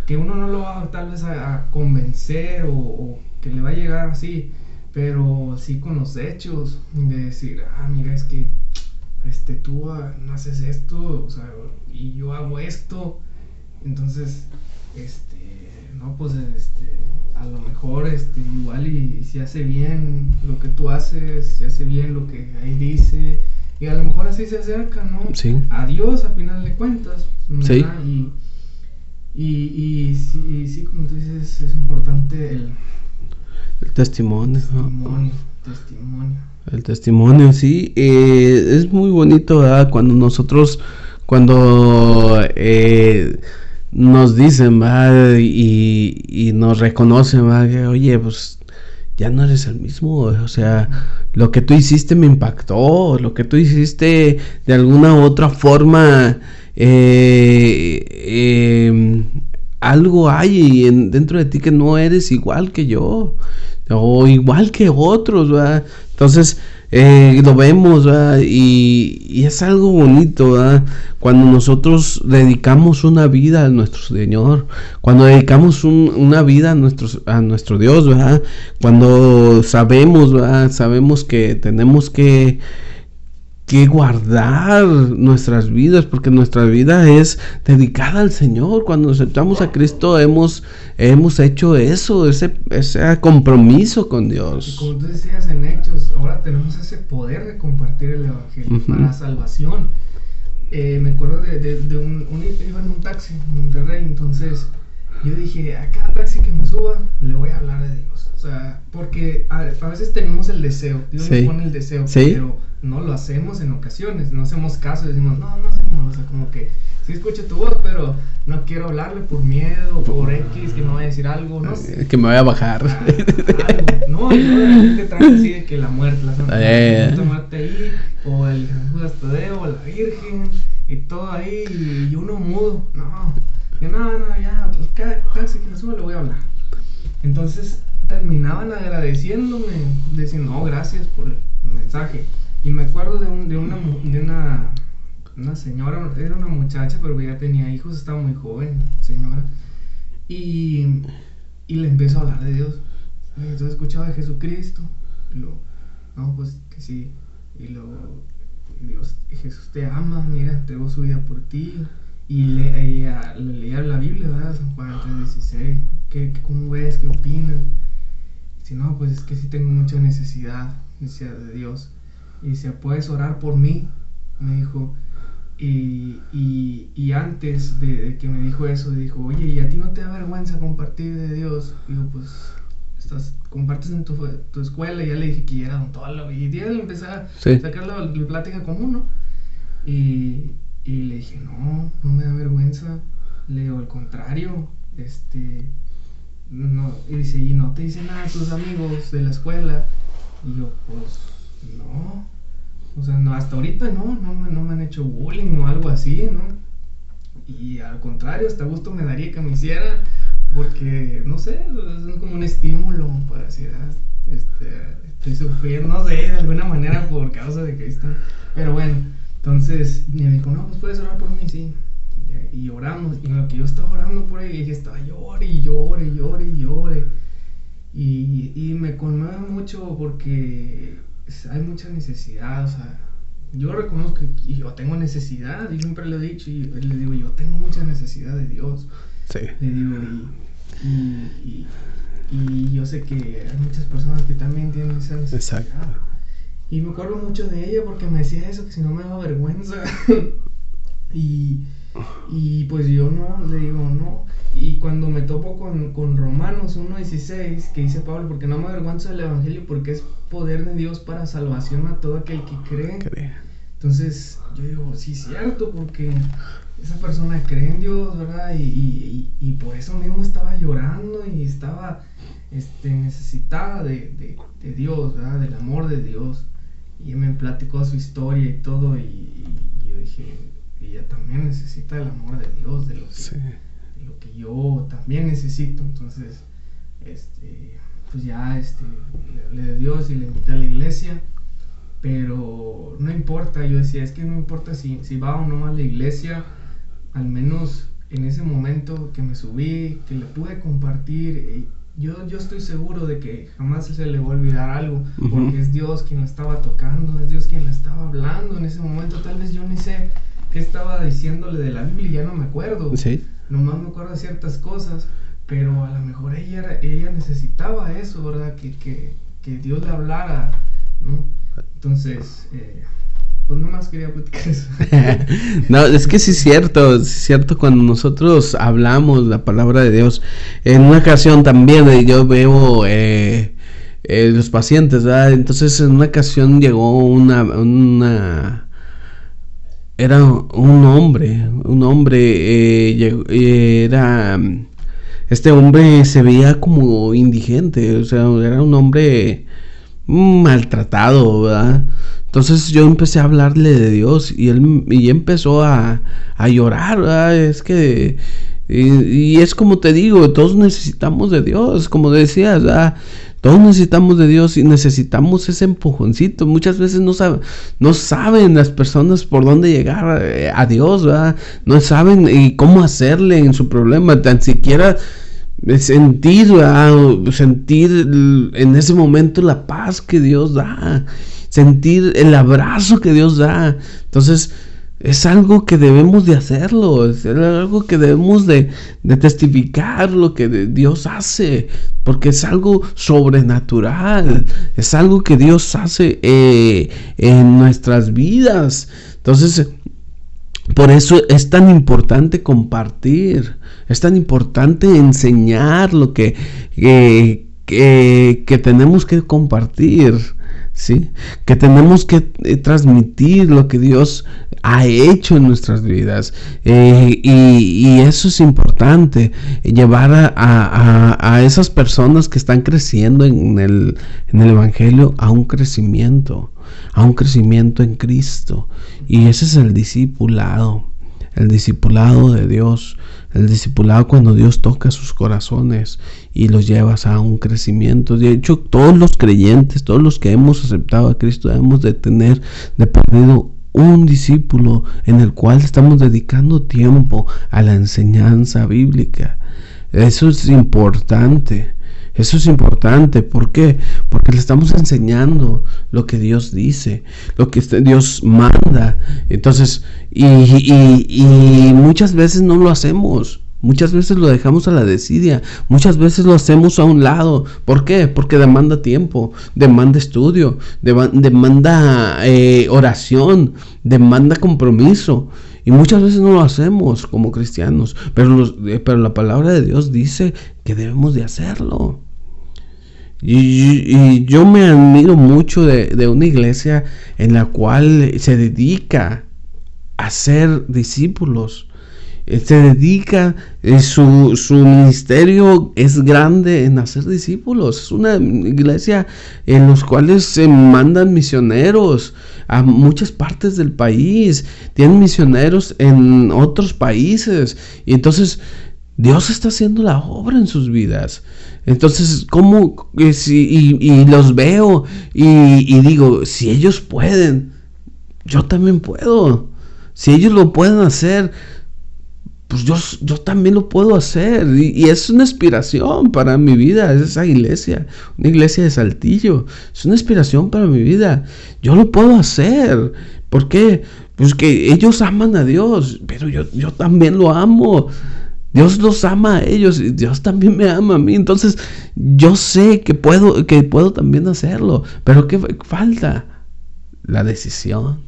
que uno no lo va tal vez a convencer o que le va a llegar así, pero sí con los hechos, de decir, mira, es que tú no haces esto, o sea, y yo hago esto, entonces, no, pues, a lo mejor, igual y si hace bien lo que tú haces, si hace bien lo que ahí dice, y a lo mejor así se acerca, ¿no? Sí. A Dios, a final de cuentas, ¿verdad? Sí. Y sí, como tú dices, es importante el testimonio. El testimonio, sí. Es muy bonito, ¿verdad? Cuando nosotros, nos dicen, ¿verdad? Y nos reconocen, ¿verdad? Que, oye, pues ya no eres el mismo, o sea, lo que tú hiciste me impactó, lo que tú hiciste de alguna u otra forma, algo hay dentro de ti que no eres igual que yo o igual que otros, ¿verdad? Entonces lo vemos, ¿verdad? Y es algo bonito, ¿verdad? Cuando nosotros dedicamos una vida a nuestro Señor, cuando dedicamos una vida a nuestro Dios, ¿verdad? Cuando sabemos, ¿verdad? Sabemos que tenemos que guardar nuestras vidas, porque nuestra vida es dedicada al Señor. Cuando aceptamos a Cristo hemos hecho eso, ese compromiso con Dios. Y como tú decías en Hechos, ahora tenemos ese poder de compartir el Evangelio para salvación. Me acuerdo de iba en un taxi en Monterrey, entonces yo dije, a cada taxi que me suba le voy a hablar de Dios. O sea, porque a veces tenemos el deseo, Dios nos pone el deseo, ¿sí? Pero no lo hacemos en ocasiones, no hacemos caso, decimos, no hacemos, o sea, como que sí escucho tu voz, pero no quiero hablarle por miedo, por X, que me vaya a decir algo, no sé. Que me vaya a bajar. Algo. No, de repente trae así de que la muerte, la Santa Muerte ahí, o el Judas Tadeo, o la Virgen, y todo ahí, y uno mudo, no, ya, casi que eso le voy a hablar. Entonces terminaban agradeciéndome, diciendo, no, gracias por el mensaje. Y me acuerdo de una señora, era una muchacha, pero ya tenía hijos, estaba muy joven, señora. Y le empezó a hablar de Dios. Entonces escuchaba de Jesucristo. Y luego, no, pues que sí. Y luego, Dios, Jesús te ama, mira, entregó su vida por ti. Y ella leía la Biblia, ¿verdad? San Juan 3:16. ¿Cómo ves? ¿Qué opinas? Dice, no, pues es que sí tengo mucha necesidad, decía, de Dios. Y decía, ¿puedes orar por mí? Me dijo. Y antes de que me dijo eso, dijo, oye, ¿y a ti no te da vergüenza compartir de Dios? Digo, pues, compartes en tu escuela. Y ya le dije que ya era odontólogo. Y ya le empecé a sacar la plática común, ¿no? Y le dije, no me da vergüenza. Le digo, al contrario, no. Y dice, ¿y no te dicen nada tus amigos de la escuela? Y yo, pues, no. O sea, no, hasta ahorita no me han hecho bullying o algo así, ¿no? Y al contrario, hasta gusto me daría que me hicieran, porque, no sé, es como un estímulo para decir, estoy sufriendo, no sé, de alguna manera por causa de Cristo. Pero bueno, entonces me dijo, no, pues puedes orar por mí, sí. Y oramos, y lo que yo estaba orando por ella, ella estaba llore. Y me conmueve mucho porque hay mucha necesidad, o sea, yo reconozco que yo tengo necesidad, y siempre lo he dicho, y le digo, yo tengo mucha necesidad de Dios. Sí. Le digo, y yo sé que hay muchas personas que también tienen esa necesidad. Exacto. Y me acuerdo mucho de ella porque me decía eso, que si no me daba vergüenza. y pues yo no, le digo, no. Y cuando me topo con Romanos 1:16, que dice Pablo, porque no me avergüenzo del evangelio, porque es poder de Dios para salvación a todo aquel que cree. Entonces yo digo, sí, cierto, porque esa persona cree en Dios, ¿verdad? Y por eso mismo estaba llorando y estaba necesitada de Dios, ¿verdad? Del amor de Dios. Y me platicó su historia y todo, y yo dije, ella también necesita el amor de Dios, de lo que yo también necesito. Entonces, pues ya le hablé de Dios y le invité a la iglesia. Pero no importa, yo decía, es que no importa si va o no a la iglesia, al menos en ese momento que me subí, que le pude compartir, yo estoy seguro de que jamás se le va a olvidar algo, porque es Dios quien la estaba tocando, es Dios quien la estaba hablando en ese momento. Tal vez yo ni sé qué estaba diciéndole de la Biblia, ya no me acuerdo, nomás me acuerdo de ciertas cosas, pero a lo mejor ella necesitaba eso, ¿verdad? Que Dios le hablara, ¿no? Entonces, pues nomás quería platicar eso. No, es que sí es cierto, cuando nosotros hablamos la palabra de Dios. En una ocasión también yo veo los pacientes, ¿verdad? Entonces en una ocasión llegó era un hombre, era... Este hombre se veía como indigente, o sea, era un hombre maltratado, ¿verdad? Entonces yo empecé a hablarle de Dios y él empezó a llorar, ¿verdad? Es que y es como te digo, todos necesitamos de Dios, como decías, ¿verdad? Todos necesitamos de Dios y necesitamos ese empujoncito. Muchas veces no saben las personas por dónde llegar a Dios, ¿verdad? No saben y cómo hacerle en su problema, tan siquiera sentir en ese momento la paz que Dios da, sentir el abrazo que Dios da. Entonces es algo que debemos de hacerlo, es algo que debemos de testificar lo que Dios hace, porque es algo sobrenatural, es algo que Dios hace en nuestras vidas. Entonces por eso es tan importante compartir, es tan importante enseñar lo que tenemos que compartir. ¿sí? Que tenemos que transmitir lo que Dios ha hecho en nuestras vidas, y eso es importante, llevar a esas personas que están creciendo en el Evangelio a un crecimiento en Cristo. Y ese es el discipulado de Dios, el discipulado cuando Dios toca sus corazones y los llevas a un crecimiento. De hecho, todos los creyentes, todos los que hemos aceptado a Cristo, debemos de tener de perdido un discípulo en el cual estamos dedicando tiempo a la enseñanza bíblica. Eso es importante. ¿Por qué? Porque le estamos enseñando lo que Dios dice, lo que Dios manda. Entonces, y muchas veces no lo hacemos. Muchas veces lo dejamos a la desidia. Muchas veces lo hacemos a un lado. ¿Por qué? Porque demanda tiempo, demanda estudio, demanda oración, demanda compromiso. Y muchas veces no lo hacemos como cristianos. Pero la palabra de Dios dice que debemos de hacerlo. Y yo me admiro mucho de una iglesia en la cual se dedica a ser discípulos. Se dedica, su ministerio es grande en hacer discípulos. Es una iglesia en los cuales se mandan misioneros a muchas partes del país. Tienen misioneros en otros países. Y entonces Dios está haciendo la obra en sus vidas. Entonces, ¿cómo? Y los veo y digo, si ellos pueden, yo también puedo. Si ellos lo pueden hacer, pues yo también lo puedo hacer. Y es una inspiración para mi vida. Es esa iglesia, una iglesia de Saltillo. Es una inspiración para mi vida. Yo lo puedo hacer. ¿Por qué? Pues que ellos aman a Dios, pero yo también lo amo. Dios los ama a ellos y Dios también me ama a mí. Entonces yo sé que puedo también hacerlo. Pero ¿qué falta? La decisión.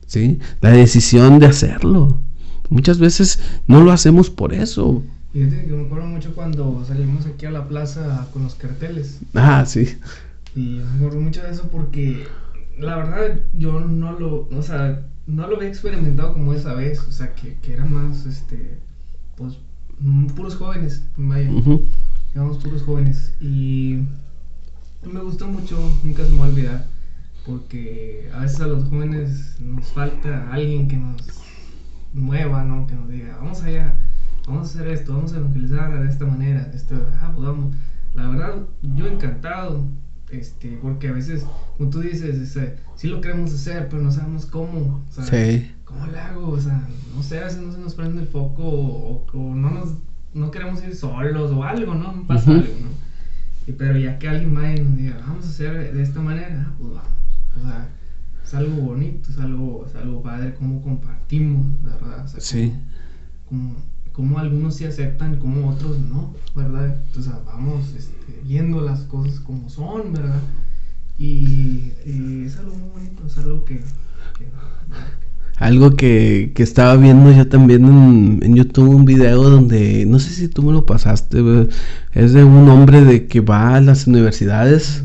¿Sí? La decisión de hacerlo. Muchas veces no lo hacemos por eso. Fíjate que me acuerdo mucho cuando salimos aquí a la plaza con los carteles. Ah, sí. Y me acuerdo mucho de eso porque la verdad yo no lo había experimentado como esa vez. O sea, que era más pues puros jóvenes, vaya. Éramos puros jóvenes. Y me gustó mucho, nunca se me va a olvidar. Porque a veces a los jóvenes nos falta alguien que nos mueva, ¿no? Que nos diga, vamos allá, vamos a hacer esto, vamos a evangelizar de esta manera, pues vamos. La verdad, yo encantado, porque a veces, como tú dices, sí lo queremos hacer, pero no sabemos cómo, o sea, sí. ¿Cómo le hago? O sea, no sé, a veces no se nos prende el foco o no queremos ir solos o algo, ¿no? Pasa algo, ¿no? Pero ya que alguien vaya y nos diga, vamos a hacer de esta manera, pues vamos. O sea, es algo bonito, es algo padre cómo compartimos, ¿verdad? O sea, sí. Como algunos sí aceptan, como otros no, ¿verdad? Entonces vamos viendo las cosas como son, ¿verdad? Y es algo muy bonito, es algo que algo que estaba viendo yo también en YouTube, un video donde, no sé si tú me lo pasaste, es de un hombre de que va a las universidades,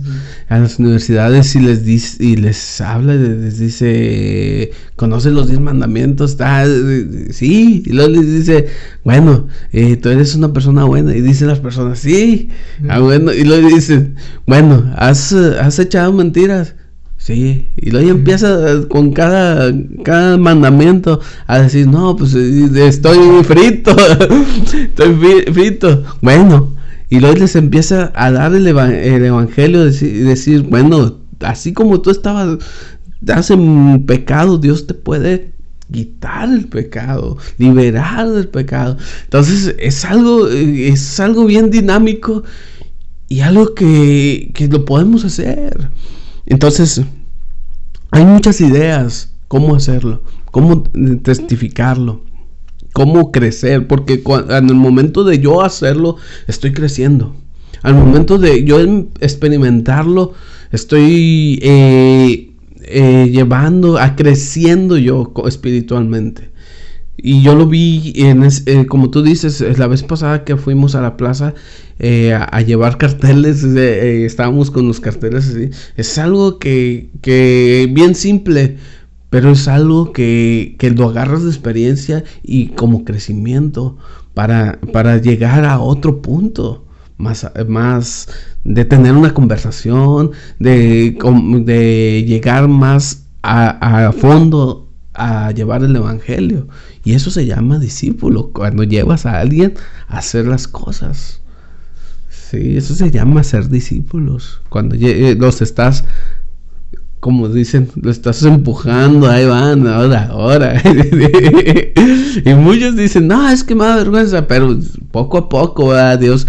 y les habla, les dice, ¿conoces los 10 mandamientos? Sí, y luego les dice, bueno, tú eres una persona buena, y dicen las personas, sí, bueno, y luego dicen, bueno, ¿has echado mentiras? Sí, y luego empieza con cada mandamiento a decir, no, pues estoy frito, bueno, y luego les empieza a dar el evangelio, decir, bueno, así como tú estás en pecado, Dios te puede quitar el pecado, liberar del pecado. Entonces es algo bien dinámico y algo que lo podemos hacer. Entonces, hay muchas ideas cómo hacerlo, cómo testificarlo, cómo crecer, porque en el momento de yo hacerlo, estoy creciendo. Al momento de yo experimentarlo, estoy creciendo yo espiritualmente. Y yo lo vi, como tú dices, la vez pasada que fuimos a la plaza, a llevar carteles, estábamos con los carteles así. Es algo que bien simple, pero es algo que lo agarras de experiencia y como crecimiento para llegar a otro punto. Más de tener una conversación, de llegar más a fondo a llevar el evangelio. Y eso se llama discípulo, cuando llevas a alguien a hacer las cosas. Sí, eso se llama ser discípulos. Cuando los estás, como dicen, lo estás empujando, ahí van, ahora. Y muchos dicen, no, es que me da vergüenza, pero poco a poco, ¿verdad? Dios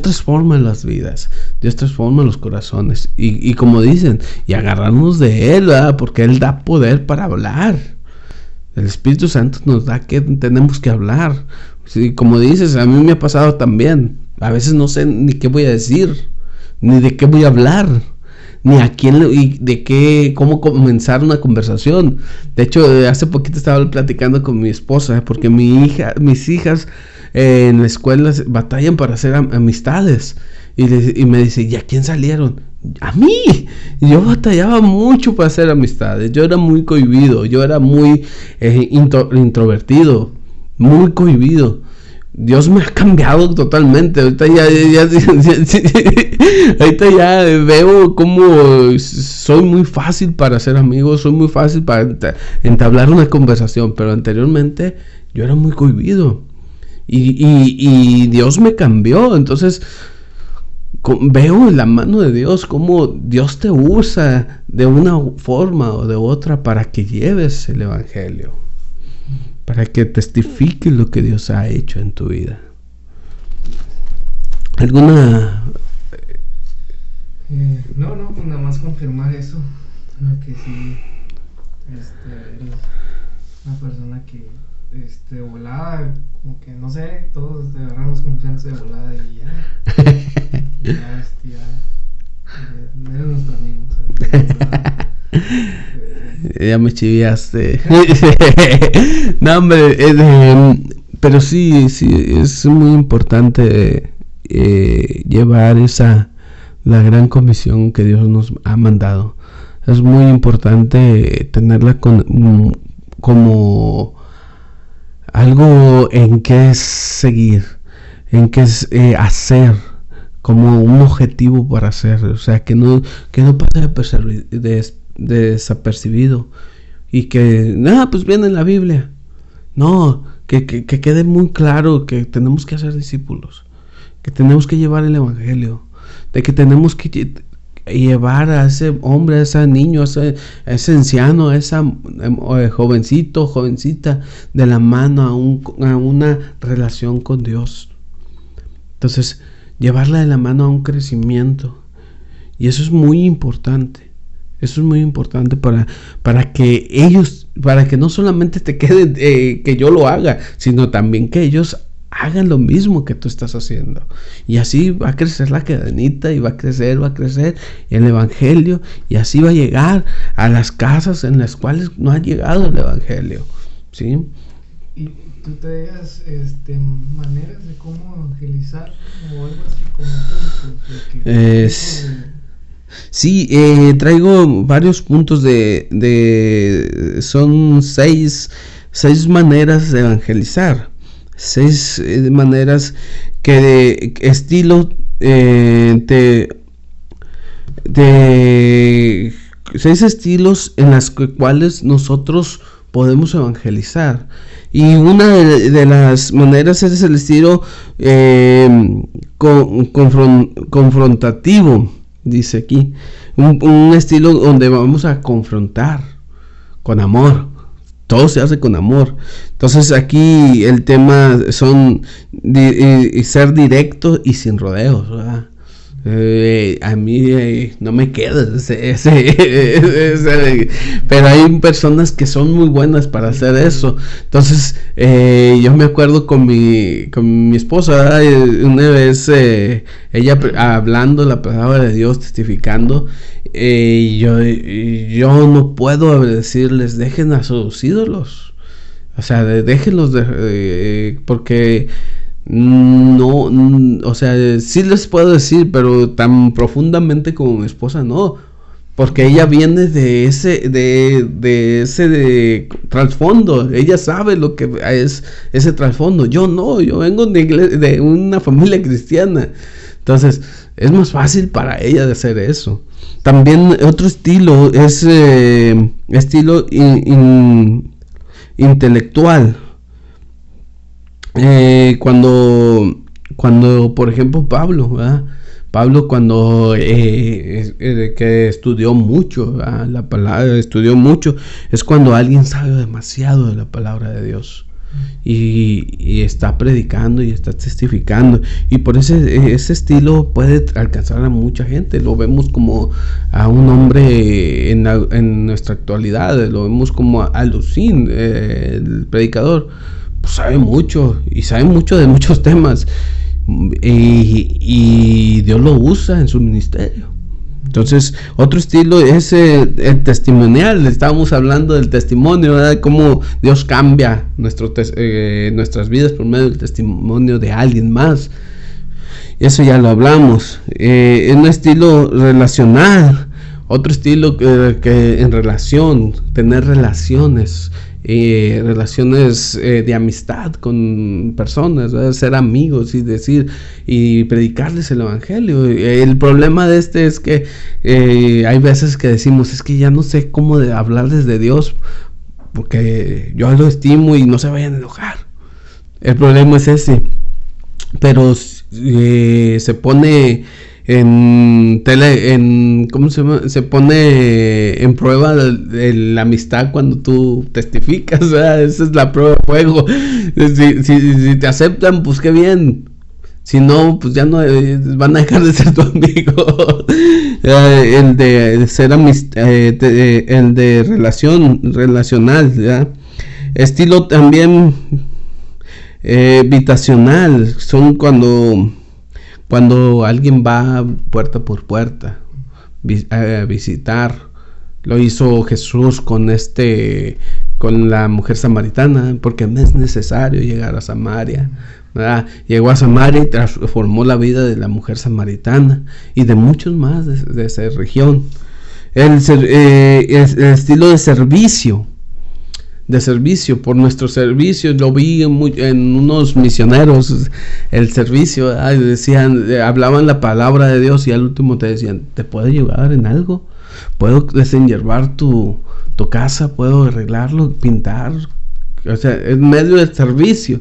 transforma las vidas, Dios transforma los corazones. Y como dicen, y agarrarnos de Él, ¿verdad? Porque Él da poder para hablar. El Espíritu Santo nos da que tenemos que hablar. Sí, como dices, a mí me ha pasado también. A veces no sé ni qué voy a decir, ni de qué voy a hablar, ni a quién y de qué, cómo comenzar una conversación. De hecho, hace poquito estaba platicando con mi esposa, porque mis hijas en la escuela batallan para hacer amistades. Y me dice, ¿y a quién salieron? A mí. Yo batallaba mucho para hacer amistades. Yo era muy cohibido, yo era muy introvertido, muy cohibido. Dios me ha cambiado totalmente. Ahorita ya veo cómo soy muy fácil para hacer amigos, soy muy fácil para entablar una conversación, pero anteriormente yo era muy cohibido y Dios me cambió. Entonces veo en la mano de Dios cómo Dios te usa de una forma o de otra para que lleves el evangelio, para que testifiques lo que Dios ha hecho en tu vida. ¿Alguna? No, pues nada más confirmar eso, que sí, eres una persona que, de volada, como que no sé, todos agarramos confianza de volada y ya eres nuestro amigo, Ya me chiviaste. No, hombre, pero sí, es muy importante llevar la gran comisión que Dios nos ha mandado. Es muy importante tenerla como algo en que seguir, en que hacer, como un objetivo para hacer. O sea, que no pase desapercibido y que pues viene en la Biblia. No, que quede muy claro que tenemos que hacer discípulos, que tenemos que llevar el evangelio, de que tenemos que llevar a ese hombre, a ese niño, a ese anciano, a esa jovencito, jovencita, de la mano a una relación con Dios. Entonces, llevarla de la mano a un crecimiento. Y eso es muy importante. Eso es muy importante para que ellos, para que no solamente te quede que yo lo haga, sino también que ellos hagan lo mismo que tú estás haciendo. Y así va a crecer la cadenita y va a crecer el evangelio, y así va a llegar a las casas en las cuales no ha llegado el evangelio. ¿Sí? ¿Y tú te das maneras de cómo evangelizar o algo así como Sí, traigo varios puntos son seis maneras de evangelizar, 6 maneras que de estilo de 6 estilos en las cuales nosotros podemos evangelizar. Y una de las maneras es el estilo confrontativo. Dice aquí, un estilo donde vamos a confrontar con amor. Todo se hace con amor. Entonces aquí el tema son ser directo y sin rodeos, ¿verdad? A mí no me queda pero hay personas que son muy buenas para hacer eso. Entonces yo me acuerdo con mi esposa, ¿verdad? Una vez ella hablando la palabra de Dios, testificando, yo no puedo decirles dejen a sus ídolos, o sea, déjenlos porque No, o sea, sí les puedo decir, pero tan profundamente como mi esposa no, porque ella viene de ese trasfondo, ella sabe lo que es ese trasfondo. Yo no, yo vengo de una familia cristiana, entonces es más fácil para ella de hacer eso. También otro estilo es estilo intelectual. Cuando por ejemplo Pablo, ¿verdad? Pablo cuando que estudió mucho, ¿verdad? La palabra, estudió mucho, es cuando alguien sabe demasiado de la palabra de Dios y está predicando y está testificando, y por ese estilo puede alcanzar a mucha gente. Lo vemos como a un hombre en nuestra actualidad, lo vemos como a Lucín, el predicador. Pues sabe mucho y sabe mucho de muchos temas, y Dios lo usa en su ministerio. Entonces otro estilo es el testimonial. Estábamos hablando del testimonio, ¿verdad? Cómo Dios cambia nuestras vidas por medio del testimonio de alguien más. Eso ya lo hablamos. Es un estilo relacional. Otro estilo que en relación, tener relaciones de amistad con personas, ¿verdad? Ser amigos y predicarles el evangelio. El problema de es que hay veces que decimos, es que ya no sé cómo hablarles de Dios porque yo lo estimo y no se vayan a enojar. El problema es ese, pero se pone ¿cómo se llama? Se pone en prueba la amistad cuando tú testificas, ¿verdad? Esa es la prueba de fuego. Si te aceptan, pues qué bien. Si no, pues ya no van a dejar de ser tu amigo. El de ser amistad, el de relacional, ¿verdad? Estilo también habitacional, son cuando alguien va puerta por puerta a visitar. Lo hizo Jesús con la mujer samaritana, porque no es necesario llegar a Samaria, ¿verdad? Llegó a Samaria y transformó la vida de la mujer samaritana y de muchos más de esa región. El estilo de servicio, por nuestro servicio. Lo vi en unos misioneros, el servicio, decían, hablaban la palabra de Dios y al último te decían, ¿te puedo ayudar en algo? ¿Puedo desenyerbar tu casa? ¿Puedo arreglarlo, pintar? O sea, en medio del servicio.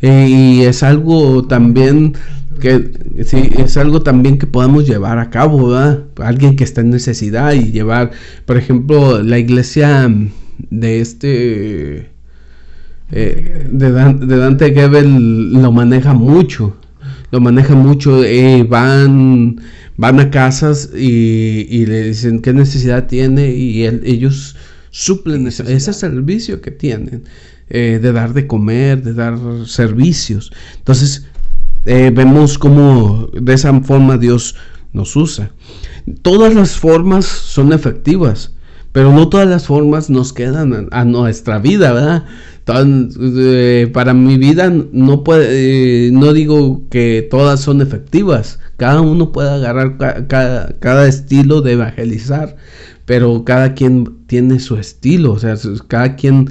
Y es algo también que sí, es algo también que podamos llevar a cabo, ¿verdad? Alguien que está en necesidad y llevar, por ejemplo, la iglesia de Dante Gebel lo maneja mucho, van a casas y le dicen qué necesidad tiene, y ellos suplen ese servicio que tienen, de dar de comer, de dar servicios. Entonces vemos cómo de esa forma Dios nos usa. Todas las formas son efectivas, pero no todas las formas nos quedan a nuestra vida, ¿verdad? Para mi vida no digo que todas son efectivas. Cada uno puede agarrar cada estilo de evangelizar, pero cada quien tiene su estilo. O sea, cada quien,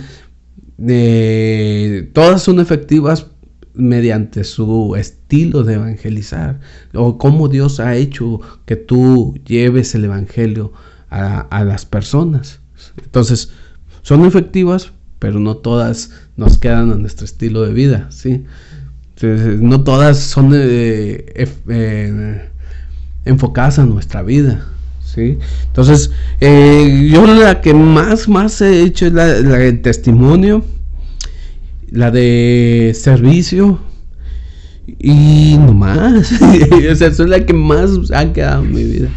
todas son efectivas mediante su estilo de evangelizar, o cómo Dios ha hecho que tú lleves el evangelio a las personas. Entonces son efectivas, pero no todas nos quedan a nuestro estilo de vida, ¿sí? Entonces, no todas son enfocadas a nuestra vida, ¿sí? Entonces yo la que más he hecho es la de testimonio, la de servicio, y no más. O sea, esa es la que más ha quedado en mi vida.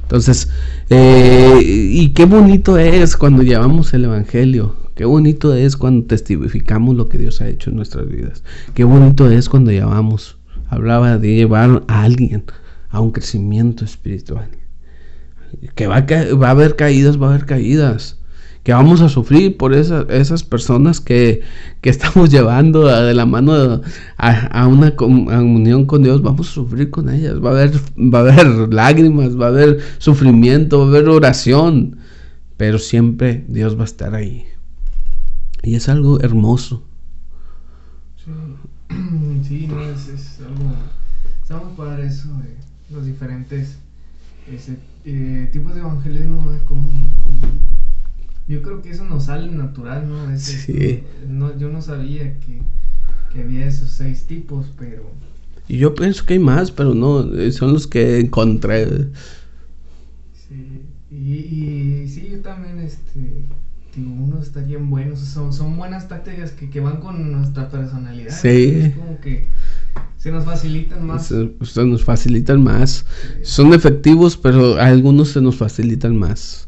Entonces, y qué bonito es cuando llevamos el evangelio. Qué bonito es cuando testificamos lo que Dios ha hecho en nuestras vidas. Qué bonito es cuando hablaba de llevar a alguien a un crecimiento espiritual. Que va a haber caídas, que vamos a sufrir por esas personas que estamos llevando de la mano a una comunión con Dios. Vamos a sufrir con ellas, va a haber lágrimas, va a haber sufrimiento, va a haber oración, pero siempre Dios va a estar ahí, y es algo hermoso. Sí, no, es algo, está muy padre eso de los diferentes tipos de evangelismo, ¿no? Como, yo creo que eso nos sale natural, ¿no? Sí. Yo no sabía que había esos 6 tipos, pero... Y yo pienso que hay más, pero no, son los que encontré. Sí, y sí, yo también, digo, uno está bien bueno, son buenas tácticas que van con nuestra personalidad. Sí. Es como que se nos facilitan más. Se nos facilitan más. Son efectivos, pero algunos se nos facilitan más.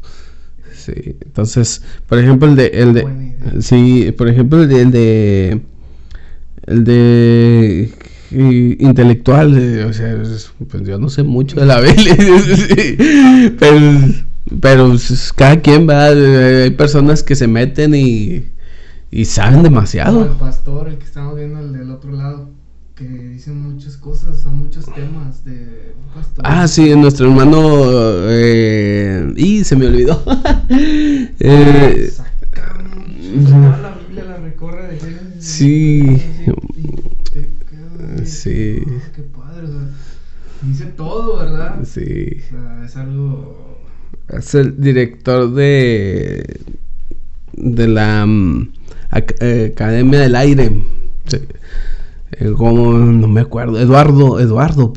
Sí. Entonces, por ejemplo, el de sí, por ejemplo, el de intelectual, o sea, pues yo no sé mucho de la Biblia, sí, pero pues, cada quien va, hay personas que se meten y saben demasiado. El pastor, el que estamos viendo, el del otro lado, que dice muchas cosas, muchos temas de pastor. Ah, sí, nuestro hermano, y se me olvidó. Saca la Biblia, la recorre de Génesis. Sí. Sí. Qué padre, o sea, dice todo, ¿verdad? Sí. O sea, es algo... Es el director de la Academia del Aire. Sí. Como no me acuerdo, Eduardo,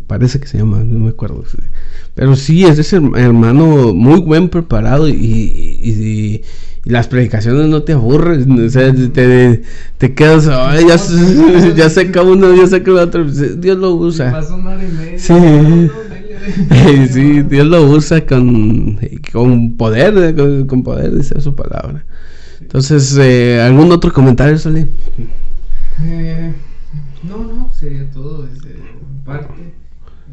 parece que se llama, no me acuerdo. Pero sí, es ese hermano muy buen preparado y las predicaciones no te aburren, o sea, te quedas, ay, ya saca uno, ya saca el otro, Dios lo usa. Pasa una hora y media. Sí, sí, Dios lo usa con poder, con poder, dice su palabra. Entonces, ¿algún otro comentario, Solín? No, sería todo desde mi parte.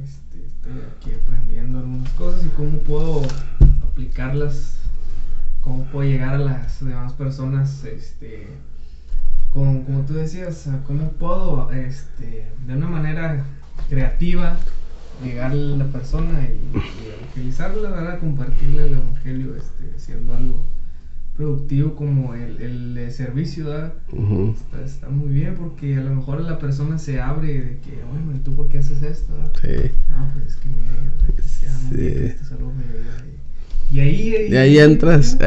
Estoy aquí aprendiendo algunas cosas y cómo puedo aplicarlas, cómo puedo llegar a las demás personas, como tú decías, cómo puedo, de una manera creativa, llegar a la persona y evangelizarla, ¿verdad? Compartirle el evangelio, siendo algo productivo como el servicio, ¿verdad? Uh-huh. Está muy bien, porque a lo mejor la persona se abre de que, bueno, ¿y tú por qué haces esto? ¿Verdad? Sí. No, pues es que me esto es algo y ahí entras.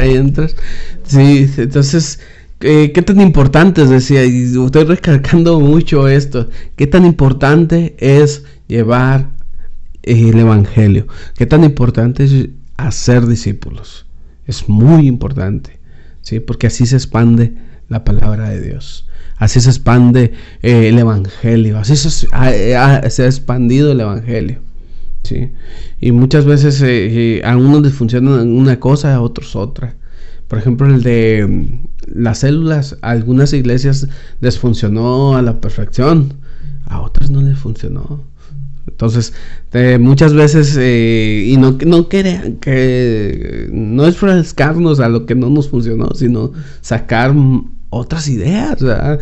Sí, entonces, ¿qué tan importante es? Decía, y estoy recalcando mucho esto, ¿qué tan importante es llevar el evangelio? ¿Qué tan importante es hacer discípulos? Es muy importante, ¿sí? Porque así se expande la palabra de Dios, así se expande el evangelio, así se ha expandido el evangelio, ¿sí? Y muchas veces a unos les funciona una cosa, a otros otra. Por ejemplo, el de las células, a algunas iglesias les funcionó a la perfección, a otras no les funcionó. Entonces, muchas veces, y no crean que no es frescarnos a lo que no nos funcionó, sino sacar otras ideas, ¿verdad?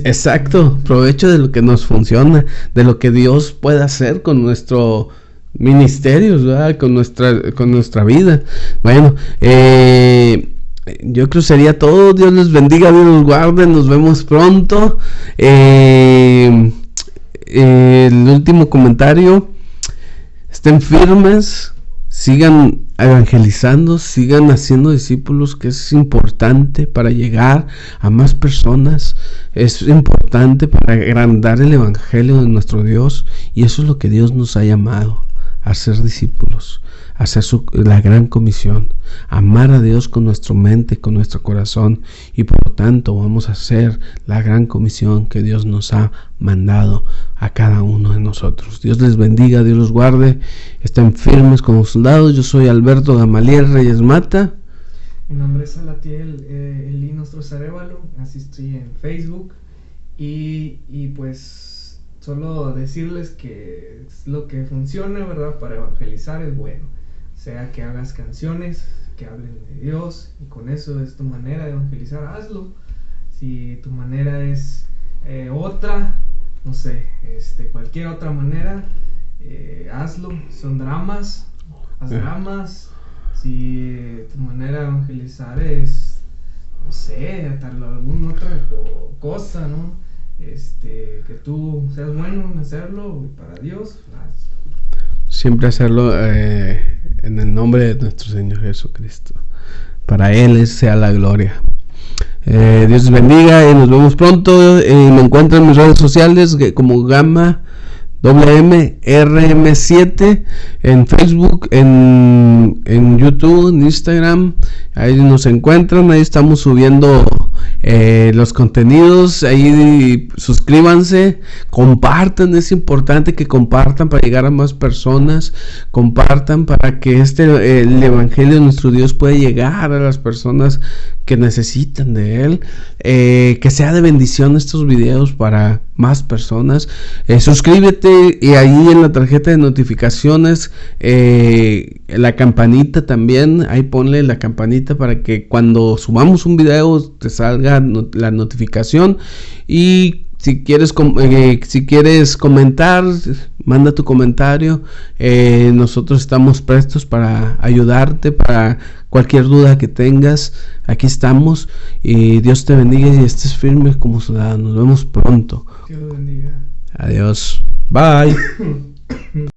Exacto, provecho de lo que nos funciona, de lo que Dios puede hacer con nuestro ministerio, ¿verdad? Con nuestra vida. Bueno, yo creo que sería todo. Dios les bendiga, Dios los guarde, nos vemos pronto. El último comentario: estén firmes, sigan evangelizando, sigan haciendo discípulos, que es importante para llegar a más personas, es importante para agrandar el evangelio de nuestro Dios, y eso es lo que Dios nos ha llamado, a ser discípulos, a hacer la gran comisión, amar a Dios con nuestra mente, con nuestro corazón, y por lo tanto vamos a hacer la gran comisión que Dios nos ha mandado a cada uno de nosotros. Dios les bendiga, Dios los guarde, estén firmes como soldados. Yo soy Alberto Gamaliel Reyes Mata. Mi nombre es Salatiel Elí Nostros Arévalo, así estoy en Facebook, y pues solo decirles que es lo que funciona, ¿verdad? Para evangelizar es bueno. sea que hagas canciones que hablen de Dios, y con eso es tu manera de evangelizar, hazlo. Si tu manera es otra, no sé, cualquier otra manera, hazlo. Son dramas, haz dramas. Si tu manera de evangelizar es, no sé, tal alguna otra cosa, ¿no? Que tú seas bueno en hacerlo y para Dios, hazlo. Siempre hacerlo en el nombre de nuestro Señor Jesucristo. Para Él sea la gloria. Dios les bendiga y nos vemos pronto. Me encuentro en mis redes sociales como Gamma WMRM7 en Facebook, en YouTube, en Instagram. Ahí nos encuentran, ahí estamos subiendo los contenidos. Ahí suscríbanse, compartan, es importante que compartan para llegar a más personas. Compartan para que el evangelio de nuestro Dios pueda llegar a las personas que necesitan de él, que sea de bendición estos videos para más personas. Suscríbete, y ahí en la tarjeta de notificaciones, la campanita también, ahí ponle la campanita para que cuando subamos un video te salga la notificación. Y si quieres comentar, manda tu comentario. Nosotros estamos prestos para ayudarte, para cualquier duda que tengas. Aquí estamos, y Dios te bendiga y estés firme como ciudadano. Nos vemos pronto. Dios bendiga. Adiós. Bye.